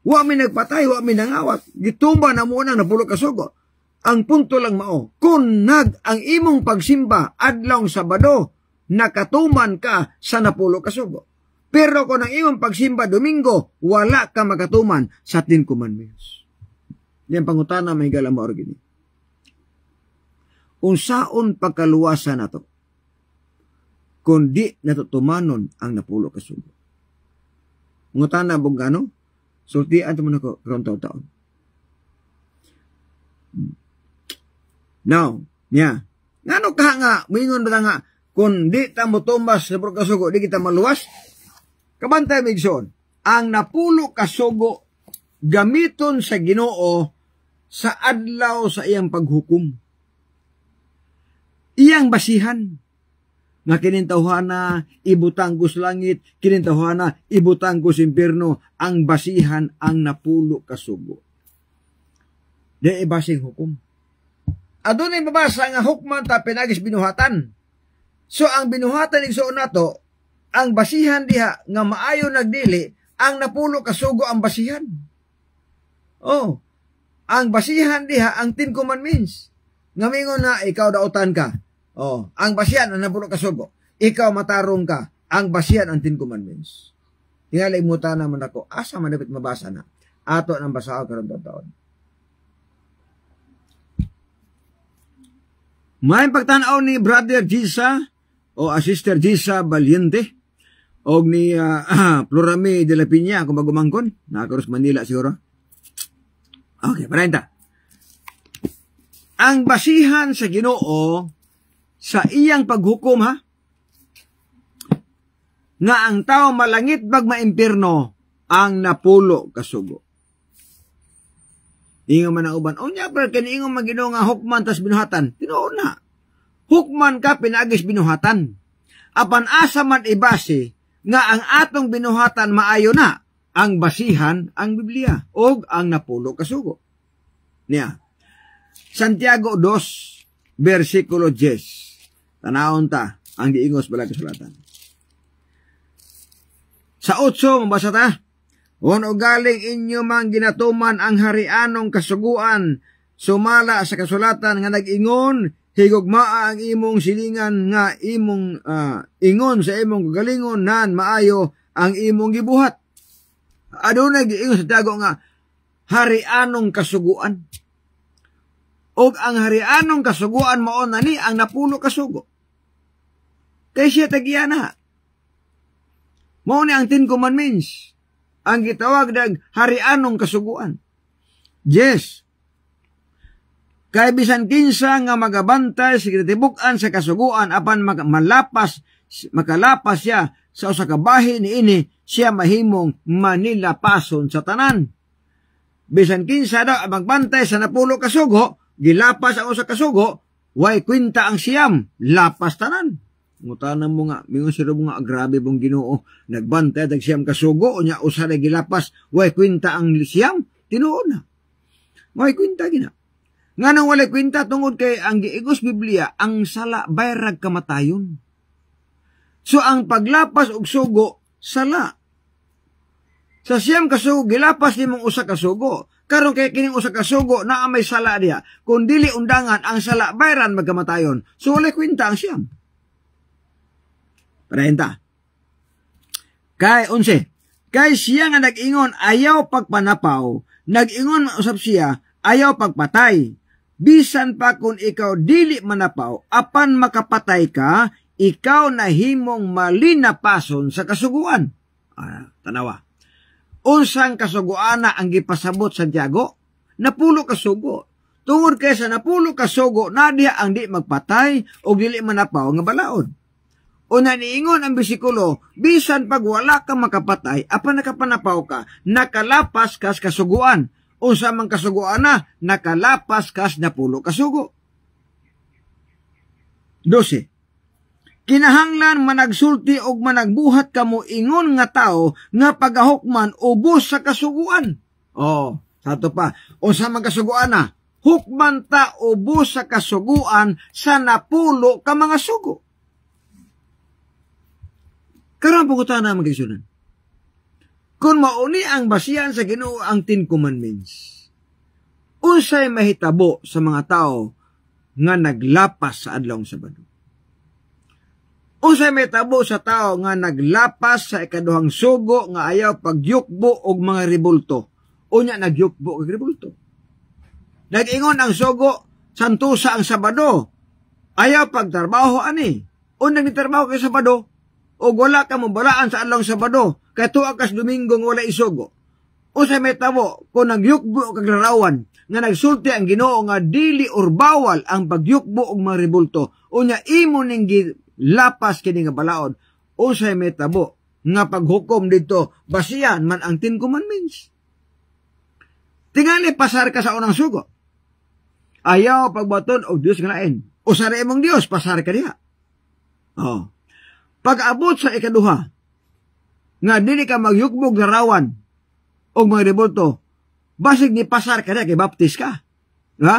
Wa mi nagpatay, wa mi nangawat. Gitumba na muna na pulo kasugo. Ang punto lang mao, kung ang imong pagsimba adlawng Sabado, nakatuman ka sa napulo kasugo. Pero kung ang imong pagsimba Domingo, wala ka makatuman sa 10 Commandments. Yan pangutana may galam mo gini. Unsaon pagkaluwasan nato kundi natutumanon ang napulo ka sugo. Ngutana bug ano? Sultian mo na ko karon taon. Now, ngano ka nga moingon ba nga kung di ta mo tumbas sa napulo ka sugo, di kita maluwas? Kabantay migson, ang napulo ka sugo gamiton sa Ginoo sa adlaw sa iyang paghukom. Iyang basihan nga kinintawhana ibutang ko sa langit, kinintawhana ibutang ko sa impyerno, ang basihan ang napulo ka sugo. Di ibasing hukom. Adunay mabasa nga hukman ta pinagis binuhatan. So ang binuhatan igsoon nato, ang basihan diha nga maayo nagdili, ang napulo ka sugo ang basihan. Oh, ang basihan diha ang 10 Commandments. Ngamingon na ikaw dautan ka. Oh, ang basihan ang napulo ka sugo. Ikaw matarong ka. Ang basihan ang 10 Commandments. Tingalay muta naman ako, asa man dapat mabasa na. Ato nang basa karon taon. May pagtanaw ni Brother Gisa o Sister Gisa Valiente o ni Florame de la Piña kung magumangkon. Nakaros Manila siguro. Okay, parenta. Ang basihan sa Ginoo sa iyang paghukom nga ang tao malangit bag maimpirno ang napulo kasugo. Ingon man ang uban, nya pero kaniingon man Ginoo nga hukman tas binuhatan. Tinuod na. Hukman ka pinagis binuhatan. Apan asa man ibase nga ang atong binuhatan maayo na, ang basihan ang Biblia og ang napulo kasugo. Niya. Santiago 2 versikulo 10. Tanawon ta ang giingos bala kasulatan. Sa 8 mabasa ta. Ono galing inyo mang ginatuman ang harianong kasuguan, sumala sa kasulatan nga nag-ingon, higugmaa ang imong silingan nga imong ingon sa imong kagalingon nan maayo ang imong gibuhat. Adunay giingon sa Santiago nga harianong kasuguan. Og ang harianong kasuguan mao na ni ang napulo kasugo. Kay siya tagiyana. Mao ni ang 10 Commandments. Ang gitawag dag harianong kasuguan. Yes. Kay bisan kinsa nga magabantay sa kitibuk-an sa kasuguan apan makalapas siya sa usa ka bahin niini, siya mahimong manilapason sa tanan. Bisan kinsa daw magbantay sa napulo kasugo, gilapas ang usa ka sugo, way kwenta ang siyam, lapas tanan. Ngutanan mo nga, mingon sila mo nga, grabe mong Ginoo, nagbantay dag siyam ka sugo, o niya usa na gilapas, way kwenta ang siyam, tinuod na. Way kwenta gina. Nga nang walay kwenta, tungod kay ang giigos Biblia, ang sala bayrag kamatayon. So ang paglapas og sugo, sala. Sa siyam ka sugo, gilapas ni mong usa ka sugo. Karon kay kining usa ka sugo na may sala diha. Kung dili undangan ang sala bayran magkamatayon. So wala kwenta ang siyam. Parenta. Kay 11. Kay siya nga nag-ingon ayaw pagpanapaw, nag-ingon usab siya ayaw pagpatay. Bisan pa kung ikaw dili manapaw, apan makapatay ka, ikaw na himong malinapason sa kasuguan. Tanawa. Unsang kasuguana ang gipasabot Santiago? Napulo kasugo. Tungod kay sa napulo kasugo, na diha ang di magpatay o dili manapaw nga balaod. Una niingon ang bisikulo, bisan pag wala ka makapatay, apan nakapanapaw ka, nakalapas kas kasuguan. Unsa man kasuguan na, nakalapas kas napulo kasugo. 12. Kinahanglan managsulti og managbuhat kamo ingon nga tao nga pagahukman ubos sa kasuguan. Sato pa, unsa man kasuguan na, hukman ta ubos sa kasuguan sa napulo ka mga sugo. Karon pugutan na magigsunan. Kung mauni ang basihan sa Ginoo ang 10 Commandments, unsay mahitabo sa mga tao nga naglapas sa adlawng Sabado? Unsay may tabo sa tao nga naglapas sa ikaduhang sugo nga ayaw pagyukbo og mga rebulto. Unya nagyukbo og rebulto. Nag-ingon ang sugo, santusa ang Sabado. Ayaw pagtrabaho ani. Unang nitrabaho kay Sabado. O wala ka mo balaan sa adlaw Sabado. Kaya tuwa kas Domingo nga wala isugo. Unsay may tabo kung nagyukbo og kaglarawan nga nagsulti ang Ginoo nga dili or bawal ang pagyukbo og mga rebulto. Unya imo ning lapas kini nga balaod. Unsay may tabo nga paghukom dito basiyan man ang 10 Commandments. Tingali pasar ka sa unang sugo. Ayaw pagbaton og Dios nga lain. O sa imong Dios pasar ka diha. Oh. Pag-abot sa ikaduha nga dili ka magyukbog larawan og mga rebulto, basig ni pasar ka diha kay baptist ka. Ha?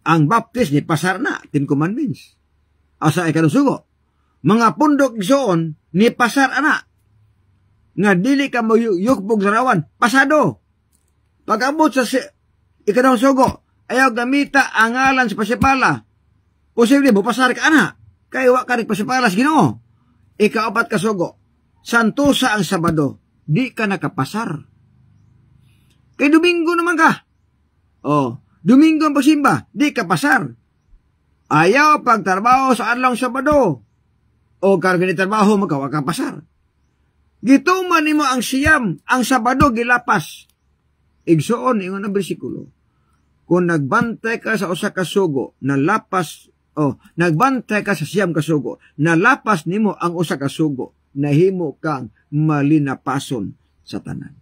Ang baptist ni pasar na 10 Commandments. Asa ikaduhang sugo. Mga pundok igsoon ni pasar ana nga dili ka magyukbog larawan, pasado. Pag-abot sa ikaduhang sugo, ayaw gamita ang ngalan sa pasipala. Posible mo pasar ka ana. Kaya wa ka rin pasipala sa Ginoo. Ikaapat ka sugo, santusa ang Sabado, di ka nakapasar. Kay Domingo naman ka. Oh, Domingo ang pagsimba, di ka pasar. Ayaw pagtrabaho sa adlaw Sabado. O karga ni trabaho magawa ka pasar. Gituman nimo ang siyam, ang Sabado gilapas. Igsoon ingon ang bersikulo. Kung nagbantay ka sa usa ka sugo na lapas, nagbantay ka sa siyam ka sugo na lapas nimo ang usa ka sugo, nahimo kang malinapason sa tanan.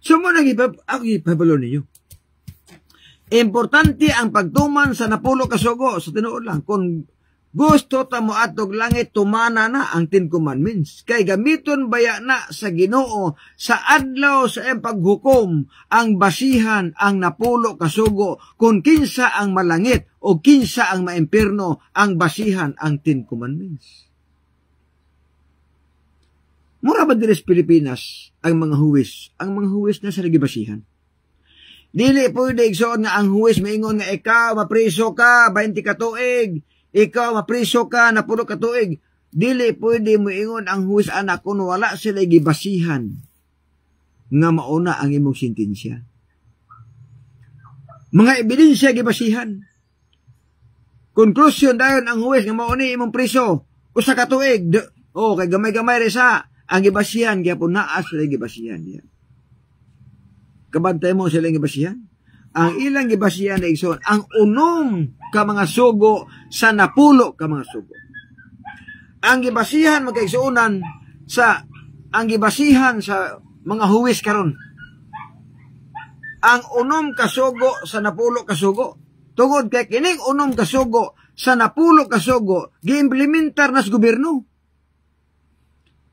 So mo ipabalo ninyo. Importante ang pagtuman sa napulo ka sugo sa tinuod lang. Kung gusto ta mo atog langit, tumana na ang 10 Commandments. Kay gamiton baya na sa Ginoo sa adlaw sa iyang paghukom ang basihan ang napulo kasugo kung kinsa ang malangit o kinsa ang maimpierno ang basihan ang 10 Commandments. Mura ba diri sa Pilipinas ang mga huwis? Ang mga huwis na sa basihan. Dili pwede igsoon nga ang huwis maingon nga ikaw mapriso ka 20 ka tuig. Ikaw, mapriso ka, napulo ka tuig. Dili pwede mo ingon ang huwis anak kung wala sila gibasihan nga mauna ang imong sentensya. Mga ebidensya gibasihan. Conclusion dayon ang huwis nga mauna imong priso. Usa ka tuig. Kay gamay-gamay rin sa ang gibasihan. Kaya po naas sila gibasihan. Kabantay mo sila gibasihan. Ang ilang gibasihan na igsoon, ang unom ka mga sugo sa napulo ka mga sugo. Ang gibasihan magkaigsuunan ang gibasihan sa mga huwis karon. Ang unom ka sugo sa napulo ka sugo. Tungod kay kining unom ka sugo sa napulo ka sugo, giimplementar na sa gobyerno.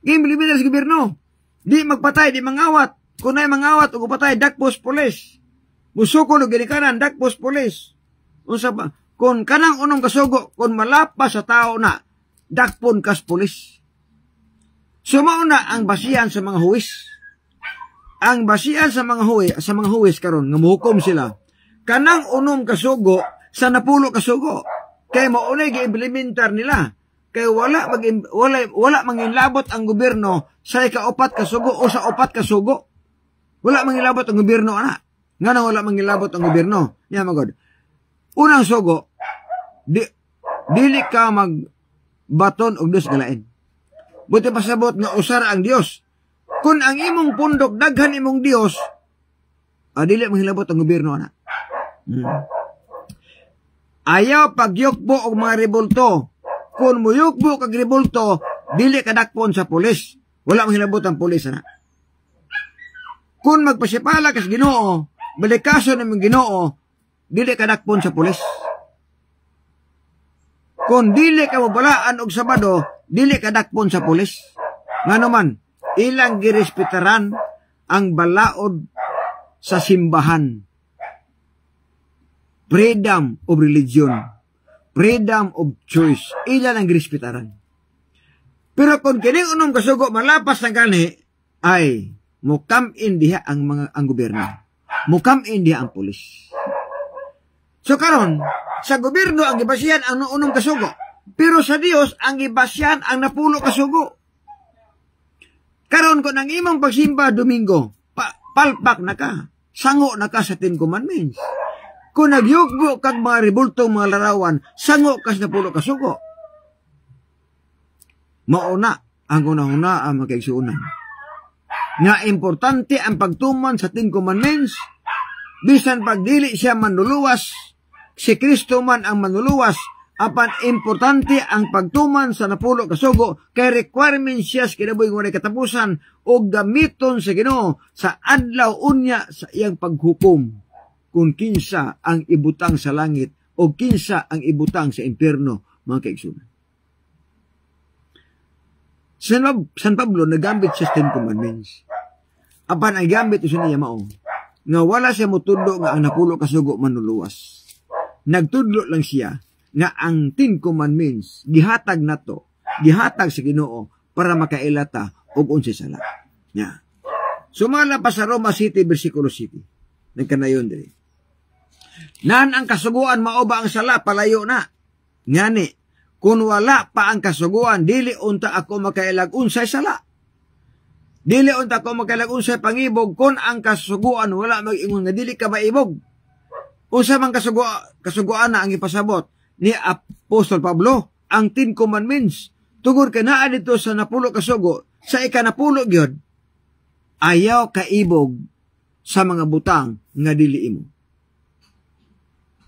Giimplementar sa gobyerno. Di magpatay, di mangawat. Kung ay mangawat o patay, dakpos pulis. Musuko no ginikanan, dakpos pulis. Unsa ba? Kung kanang unong kasugo, kung malapas sa tao na, dakpon kas pulis. Sumauna ang basihan sa mga huwis. Ang basihan sa mga huwis karon nga muhukom sila. Kanang unom kasugo sa napulo kasugo. Kay maunay gi-implementar nila. Kay wala manginlabot ang gobyerno sa ikaapat kasugo o sa opat kasugo. Wala manginlabot ang gobyerno ana. Nga na wala mangilabot ang gobyerno. Yan magod. Unang sugo, dili ka magbaton og Dios galain. Buti pasabot nga usar ang Dios. Kung ang imong pundok daghan imong Dios, dili manghilabot ang gobyerno ana. Ayaw pagyukbo og mga rebulto. Kung muyukbo kag rebulto, dili ka dakpon sa pulis. Wala manghilabot ang pulis ana. Kung magpasipala kas Ginoo, balikaso ng Ginoo, dili ka dakpon sa pulis. Kung dili ka mabalaan og Sabado, dili ka dakpon sa pulis. Nga naman, ilang girespetaran ang balaod sa simbahan. Freedom of religion. Freedom of choice. Ilan ang girespetaran. Pero kung kining unong kasugo malapas na gani, ay mukam in diha ang gobyerno. Mukam in diha ang pulis. So karon, sa gobyerno ang gibasihan ang unong kasugo. Pero sa Dios, ang ibasyan ang napulo ka sugo. Karon ko nang imong pagsimba Domingo, palpak na ka. Sango na ka sa 10 Commandments. Kung nagyugbo kag mga ribultong mga larawan, sango ka sa napulo ka sugo. Mauna ang una-una ang magkaigsuunan. Nga importante ang pagtuman sa 10 Commandments, bisan pagdili siya manluluwas, si Kristo man ang manluluwas, apan importante ang pagtuman sa napulo kasugo, kay requirement siya sa kinabuhi ng katapusan, o gamiton sa Ginoo sa adlaw unya sa iyang paghukom, kung kinsa ang ibutang sa langit, o kinsa ang ibutang sa impyerno, mga kaigsunan. San Pablo nagambit sa 10 Commandments. Apan ang gambit usa niya mao nga wala siya motudlo nga ang napulo kasugo manluluwas. Nagtudlo lang siya nga ang 10 Commandments gihatag nato, gihatag sa Ginoo para makailata og unsay sala. Nya. Sumala pa sa Roma City versikulo 7. Nagkanayon diri. Nan ang kasuguan mao ba ang sala palayo na. Ngani kun wala pa ang kasuguan, dili unta ako makailag unsay sala. Dili unta ako makailag unsay pangibog kung ang kasuguan wala mag-ingon nga dili ka maibog. Unsa man kasuguan na ang ipasabot ni Apostol Pablo, ang 10 Commandments. Tungod ka naa dito sa napulo kasugo, sa ikanapulo gyud, ayaw kaibog sa mga butang nga dili imo.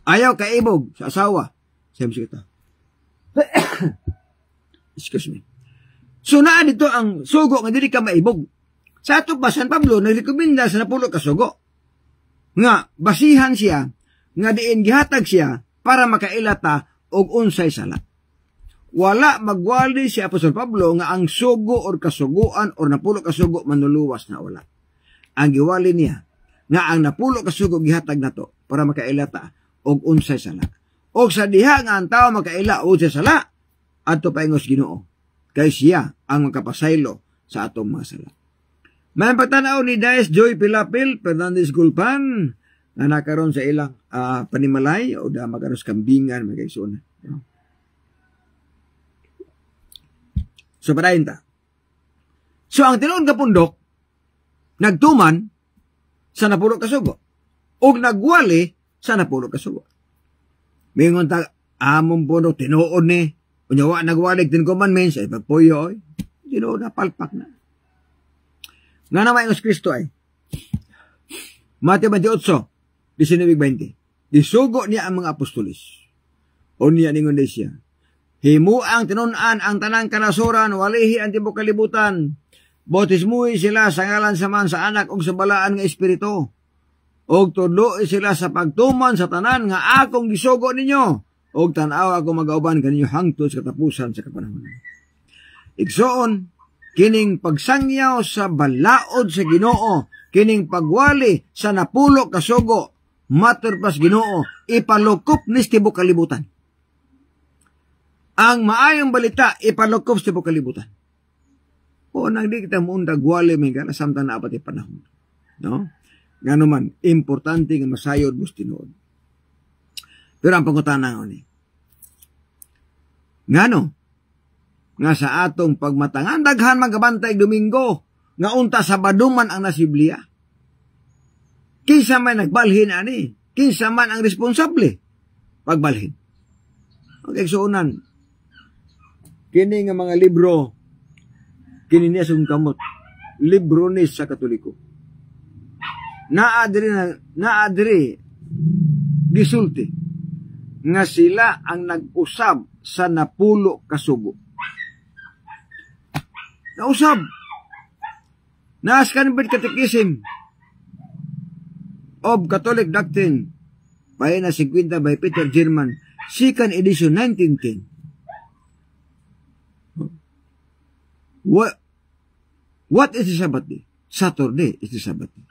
Ayaw kaibog sa asawa. Sabi kita. Excuse me. So naa dito ang sugo nga dili ka maibog. Sa ato pa San Pablo nagrekomenda sa napulo ka sugo nga basihan siya nga diin gihatag siya para makailata og unsay sala. Wala magwali si Apostol Pablo nga ang sugo or kasuguan or napulo ka sugo manluluwas na wala. Ang giwali niya nga ang napulo ka sugo gihatag nato para makailata og unsay sala. O sa diha nga ang tao makaila o sa sala, ato paingos Ginoo. Kay siya ang makapasaylo sa atong mga sala. May pagtanaw ni Dias Joy Pilapil, Fernandez Gulpan, na nakaroon sa ilang panimalay o da makaroon sa kambingan, magkaisuna. So, padayin ta. So, ang tinuod ka pundok, nagtuman sa napulo kasugo, o nagwali sa napulo kasugo. Mingon ta, among puno, tinuod ni, unyawa nagwalig, 10 Commandments, ay pagpuyo, ay, tinuod na, palpak na. Nga naman yung Kristo ay, Mateo 28, 19-20, disugo niya ang mga apostolis. O niya ningon din siya, himuang tinunan ang tanang kanasuran, walihi ang tibok kalibutan, bautismuhi sila sa ngalan sa man sa anak o sa balaan nga espiritu, og tudlo sila sa pagtuman sa tanan nga akong gisugo ninyo, og tan-aw ako magauban kaninyo hangtod sa katapusan sa kapanahon. Igsoon, kining pagsangyaw sa balaod sa Ginoo, kining pagwali sa napulo kasugo, matur pas Ginoo, ipalukop ni tibok kalibutan. Ang maayong balita, ipalukop sa tibok kalibutan. O nang di kita muundag wali may gana samtang na apat panahon. No? Nga naman, importante nga masayod mo tinuod. Pero ang pangutana nga ni, nga no, nga sa atong pagmatangan, daghan magabantay Domingo, nga unta sa baduman ang nasiblia. Kinsa man nagbalhin ani, kinsa man ang responsable pagbalhin. Okay, suunan, kini nga mga libro, kini niya sa kamot, libro ni sa Katoliko. Naadri gisulti nga sila ang nag-usab sa napulo kasugo. Nausab. Naaskanbit Catechism of Catholic Doctrine, pahina 50 by Peter German, 2nd edition, 1910. What is the Sabbath day? Saturday is the Sabbath day.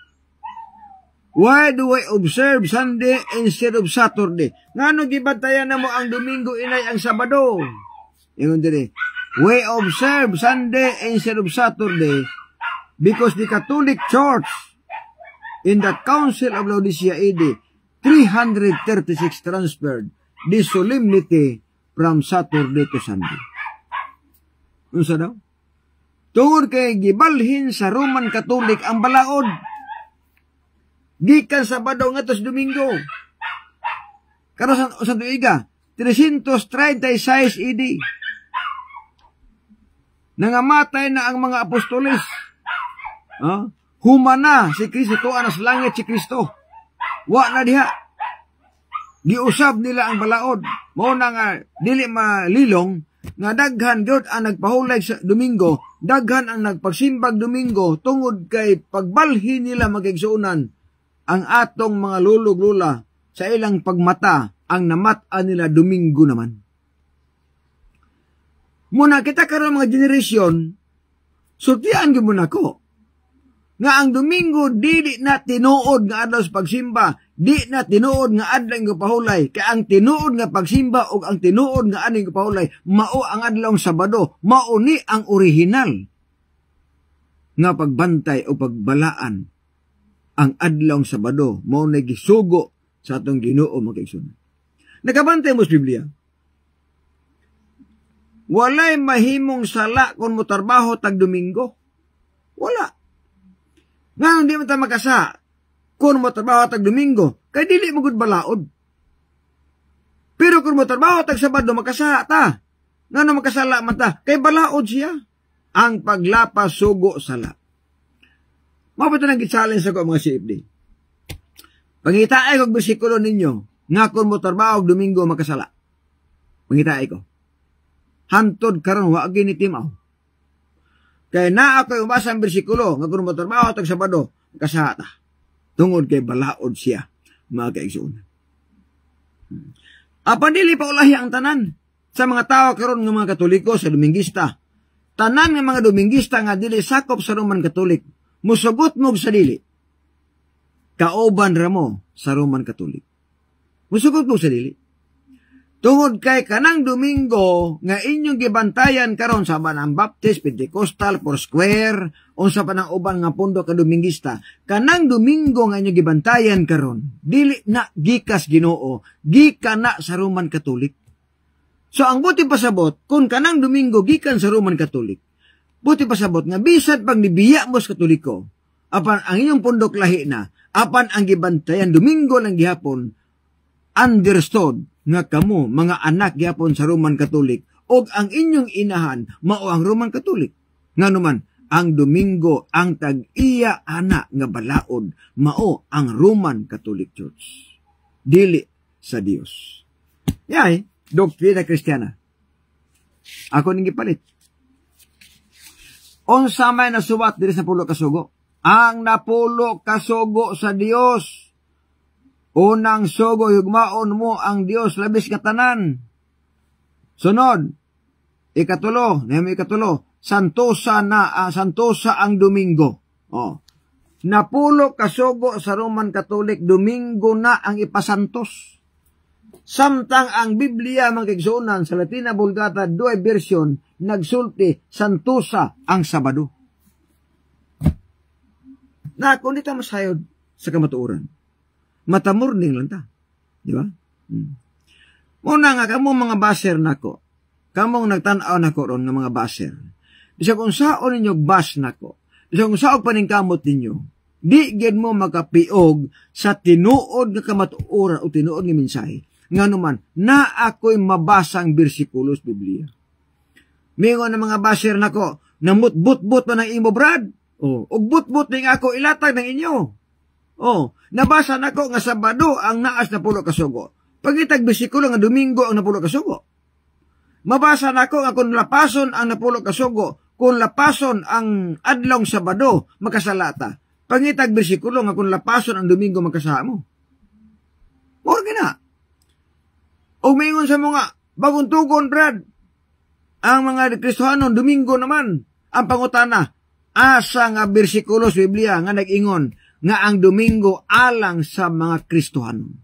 Why do I observe Sunday instead of Saturday? Ngano gibantayan na mo ang Domingo inay ang Sabado? Ingon dire, we observe Sunday instead of Saturday because the Catholic Church in the Council of Laodicea AD 336 transferred the solemnity from Saturday to Sunday. Unsa daw? Tungod kay gibalhin sa Roman Catholic ang balaod. Gikan Sabado ngadto sa Domingo. Karon sa tuiga, 336 AD. Nangamatay na ang mga apostoles. Humana si Kristo, tuan sa langit si Kristo. Wa na diha. Giusab nila ang balaod. Mao na nga dili malilong nga daghan gyud ang nagpahulay sa Domingo, daghan ang nagpagsimbag Domingo tungod kay pagbalhin nila magigsuunan ang atong mga lulog-lula sa ilang pagmata ang namata nila Domingo naman. Muna kita karon mga generasyon, sultian gyud muna ko nga ang Domingo dili na tinuod nga adlaw sa pagsimba, di na tinuod nga adlaw nga pahulay, kay ang tinuod nga pagsimba ug ang tinuod nga aning pahulay mao ang adlaw Sabado, mao ni ang original nga pagbantay o pagbalaan. Ang adlaw Sabado mao na gisugo sa atong Ginoo magigsunan. Nakabantay mo sa Biblia. Walay mahimong sala kung mo trabaho tag Domingo. Wala. Nga hindi mo tayo makasa kung mo trabaho tag Domingo, kay dili mo gud balaod. Pero kung mo trabaho tag Sabado, makasa ta. Nga no makasala man ta, kay balaod siya. Ang paglapas sugo sala. Mabot na nag-challenge ako mga CFD. Pangitaay kong bersikulo ninyo, nga kung mo trabaho Domingo, makasala. Pangitaay ko. Hantod karon wa gini timaw. Kaya na ako umasa ang bersikulo, nga kung matrabaho tag Sabado, kasata. Tungod kay balaod siya, mga kaigsuunan. Apan dili pa ulahi ang tanan sa mga tao karon nga mga Katoliko sa Domingista. Tanan nga mga Domingista nga dili sakop sa Roman Catholic, musugot mo sa dili. Kauban ramo sa Roman Catholic. Musugot mo sa dili. Tungod kay kanang Domingo nga inyong gibantayan karon sa Banang Baptist, Pentecostal, Foursquare, unsa pa nang uban nga pundo ka Domingista, kanang Domingo nga inyong gibantayan karon, dili na gikas Ginoo, gikan na sa Roman Catholic. So ang buti pasabot kung kanang Domingo gikan sa Roman Catholic, buti pasabot nga bisan pag nibiya mo sa Katoliko, apan ang inyong pundok lahi na, apan ang gibantayan Domingo lang gihapon, understood nga kamo mga anak gyapon sa Roman Catholic og ang inyong inahan mao ang Roman Catholic. Nganuman ang Domingo ang tag-iya ana nga balaod mao ang Roman Catholic Church. Dili sa Dios. Yay, doktrina Kristiyana. Ako ning gipalit. Unsa may nasuwat diri sa 10 ka sugo? Ang 10 ka sugo sa Dios. Unang sugo, hugmaon mo ang Dios labis katanan. Sunod, ikatulo, santosa ang Domingo. Napulo kasugo sa Roman Catholic, Domingo na ang ipasantos. Samtang ang Biblia magigsunan sa Latina Vulgata 2 version, nagsulti, santosa ang Sabado. Na, kung di ta masayod sa kamatuoran, matamurning lang ta. Di ba? Muna nga, kamo mga baser nako. Kamong nagtanaw nako ron ng mga baser. Bisa kung saon ninyo bas nako. Bisa kung saon paningkamot ninyo. Di gid mo makapiog sa tinuod nga kamatuoran o tinuod nga mensahe. Nga naman, na ako'y mabasang bersikulos Biblia. Mingon ng mga baser nako, namut-but-but pa ng imo, Brad. Og but-but ning ako ilatag ng inyo. Nabasa nako nga Sabado ang naas na 10 ka sugo. Pagitag bersikulo nga Domingo ang 10 ka sugo. Mabasa nako nga kung lapason ang 10 ka sugo, kung lapason ang adlong Sabado, makasalata. Pagitag bersikulo nga kung lapason ang Domingo, makasama mo. Mura gina. O mingon sa mga bagong tugon, Brad, ang mga Kristohanon, Domingo naman, ang pangutana, asa nga bersikulo sa Biblia nga nag-ingon, nga ang Domingo alang sa mga Kristohanon.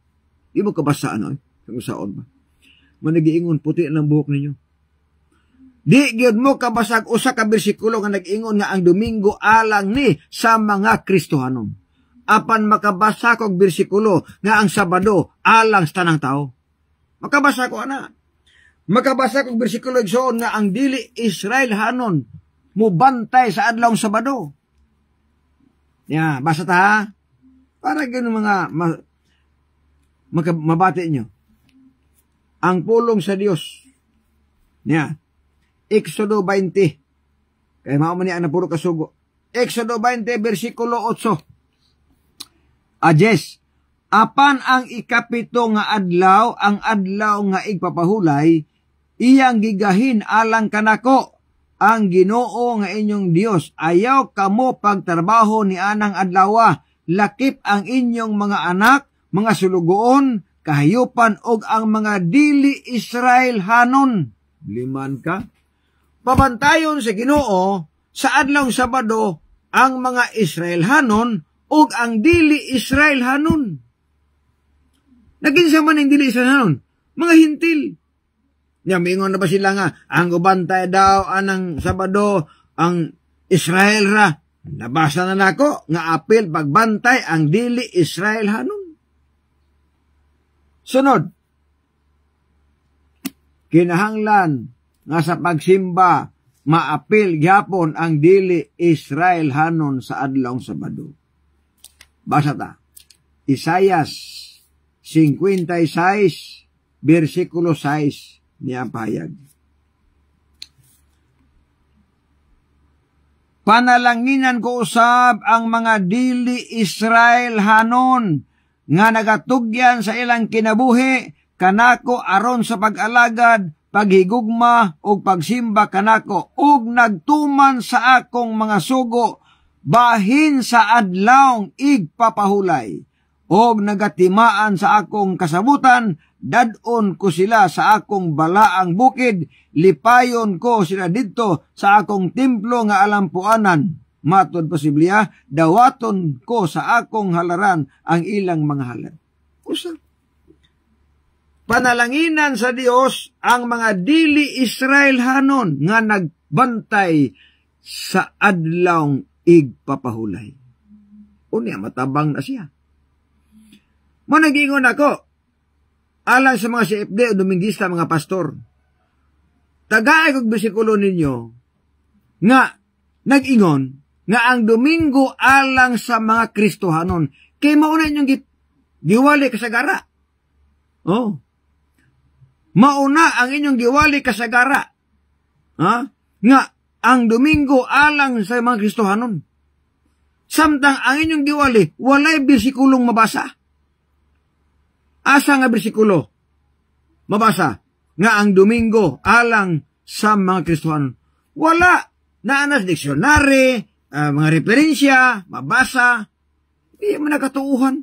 Di mo kabasaan, kung saon ba? Managiingon, puti ang buhok ninyo. Di gyud mo kabasag usa ka bersikulo nga nag-ingon nga ang Domingo alang ni sa mga Kristohanon. Apan makabasa kog bersikulo nga ang Sabado alang sa tanang tao. Makabasa ko ana. Makabasa kong bersikulo igsoon nga ang dili Israel hanon mo bantay sa adlawng Sabado. Ya, basa ta ha? Para ganun mga mabati nyo. Ang pulong sa Dios. Ya. Exodo 20. Kaya mauman niya na puro kasugo. Exodo 20, versikulo 8. Ajes, apan ang ikapito nga adlaw, ang adlaw nga igpapahulay, iyang gigahin alang kanako, ang Ginoo nga inyong Dios. Ayaw kamo pagtrabaho ni anang adlawa, lakip ang inyong mga anak, mga sulugoon, kahayupan og ang mga dili Israel hanon. Liman ka? Pabantayon sa Ginoo sa adlawng Sabado ang mga Israel hanon ug ang dili Israel hanon. Naginsa man ang dili Israel hanon? Mga hintil. Ya, mingon na ba sila nga, ang ubantay daw anang Sabado, ang Israel ra. Nabasa na nako nga apil pagbantay ang dili Israel hanon. Sunod, kinahanglan nga sa pagsimba, maapil gyapon ang dili Israel hanon sa adlawng Sabado. Basa ta, Isayas 56, versikulo 6, niya pahayag. Panalanginan ko usab ang mga dili Israel hanon nga nagatugyan sa ilang kinabuhi kanako aron sa pag-alagad, paghigugma ug pagsimba kanako ug nagtuman sa akong mga sugo bahin sa adlawng igpapahulay og nagatimaan sa akong kasabutan, dadon ko sila sa akong balaang bukid, lipayon ko sila didto sa akong templo nga alampuanan. Matod pa si Biblia, dawaton ko sa akong halaran ang ilang mga halad. Usa. Panalanginan sa Dios ang mga dili Israel hanon nga nagbantay sa adlawng igpapahulay. Unya matabang na siya. Mo nag-ingon ako, alang sa mga CFD o Dominguista, mga pastor, tagaay kong bersikulo ninyo, nga nag-ingon, nga ang Domingo alang sa mga Kristohanon, kay mauna inyong giwali kasagara. Oh. Mauna ang inyong giwali kasagara. Ha? Nga ang Domingo alang sa mga Kristohanon. Samtang ang inyong giwali, walay bersikulong mabasa. Asa nga bersikulo mabasa nga ang Domingo alang sa mga Kristohanon? Wala. Naanas diksyonary, mga referensya, mabasa. Hindi man nakatuuhan.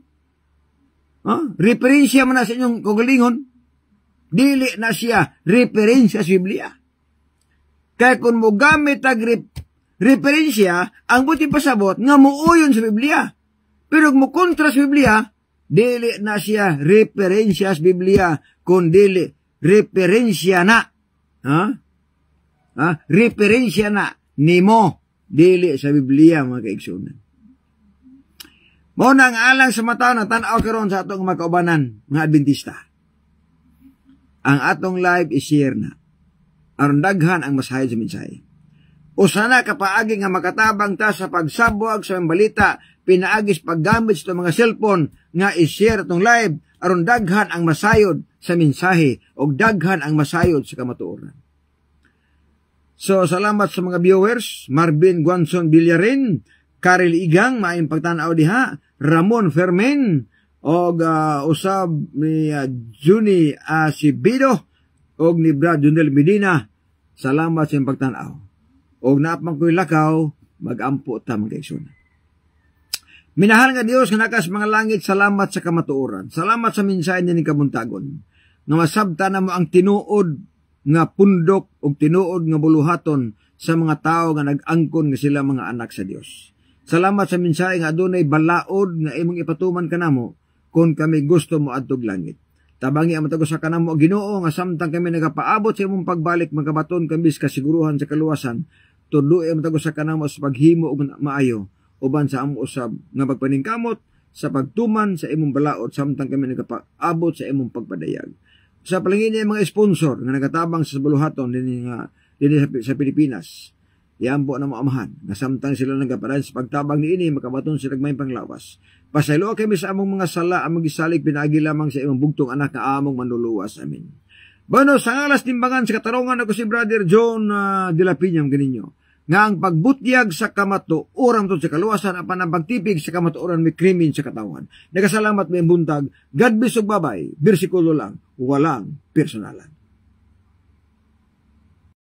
Referensya man na sa inyong kagalingon. Dili na siya referensya sa Biblia. Kaya kung mo gamit ang referensya, ang buti pasabot nga muuyon sa Biblia. Pero kung mo kontra sa Biblia, dili na siya referensya sa Biblia, kundi referensya na. Referensya na nimo, dili sa Biblia, mga kaigsunan. Mo nang alang sa mata na tanaw karon sa atong mga kaubanan, mga Adventista. Ang atong live is-share na. Aron daghan ang masahe sa mensahe. O sana kapaagi nga makatabang ta sa pagsabwag sa balita, pinaagis paggamit sa mga cellphone nga i-share itong live aron daghan ang masayod sa mensahe o daghan ang masayod sa kamatuoran. So, salamat sa mga viewers, Marvin Guanzon Villarin, Karel Igang, maayong pagtanaw diha, Ramon Fermin, o usab ni Juni Asibido, o ni Brad Junel Medina. Salamat sa pagtanaw. O napang ko'y lakaw, mag-ampo ta mga kaigsunan. Minahal nga Dios nga nakas mga langit, salamat sa kamatuoran. Salamat sa mensahe ni kabuntagon. Nga masabta na mo ang tinuod nga pundok o tinuod nga buluhaton sa mga tao nga nag-angkon nga sila mga anak sa Dios. Salamat sa mensahe nga adunay balaod nga imong ipatuman kanamo kung kami gusto mo adtog langit. Tabangi ang matagos sa kanamo Ginoo nga samtang kami nagapaabot sa imong pagbalik magabaton kami sa kasiguruhan sa kaluwasan. Tudloy ang matagos sa kanamo sa paghimo og maayo uban sa among usab nga pagpaningkamot sa pagtuman sa imong balaod samtang kami nagapaabot sa imong pagpadayag. sa palingin niya mga sponsor nga nagatabang sa buluhaton din sa Pilipinas. Iambo na maamahan nga samtang sila nagaparad sa pagtabang ni ini makabaton sila may panglawas. Pasaylo kami sa among mga sala among gisalig pinaagi lamang sa imong bugtong anak nga among manluluwas. Amin. Bueno, sa alas timbangan sa katarungan ako si Brother John de la Piña ganinyo nga ang pagbutyag sa kamato oram to sa kaluwasan apan ang pagtipig sa kamatuoran may krimen sa katawan. Nagasalamat may buntag. God bless ug babay. Bersikulo lang, walang personalan.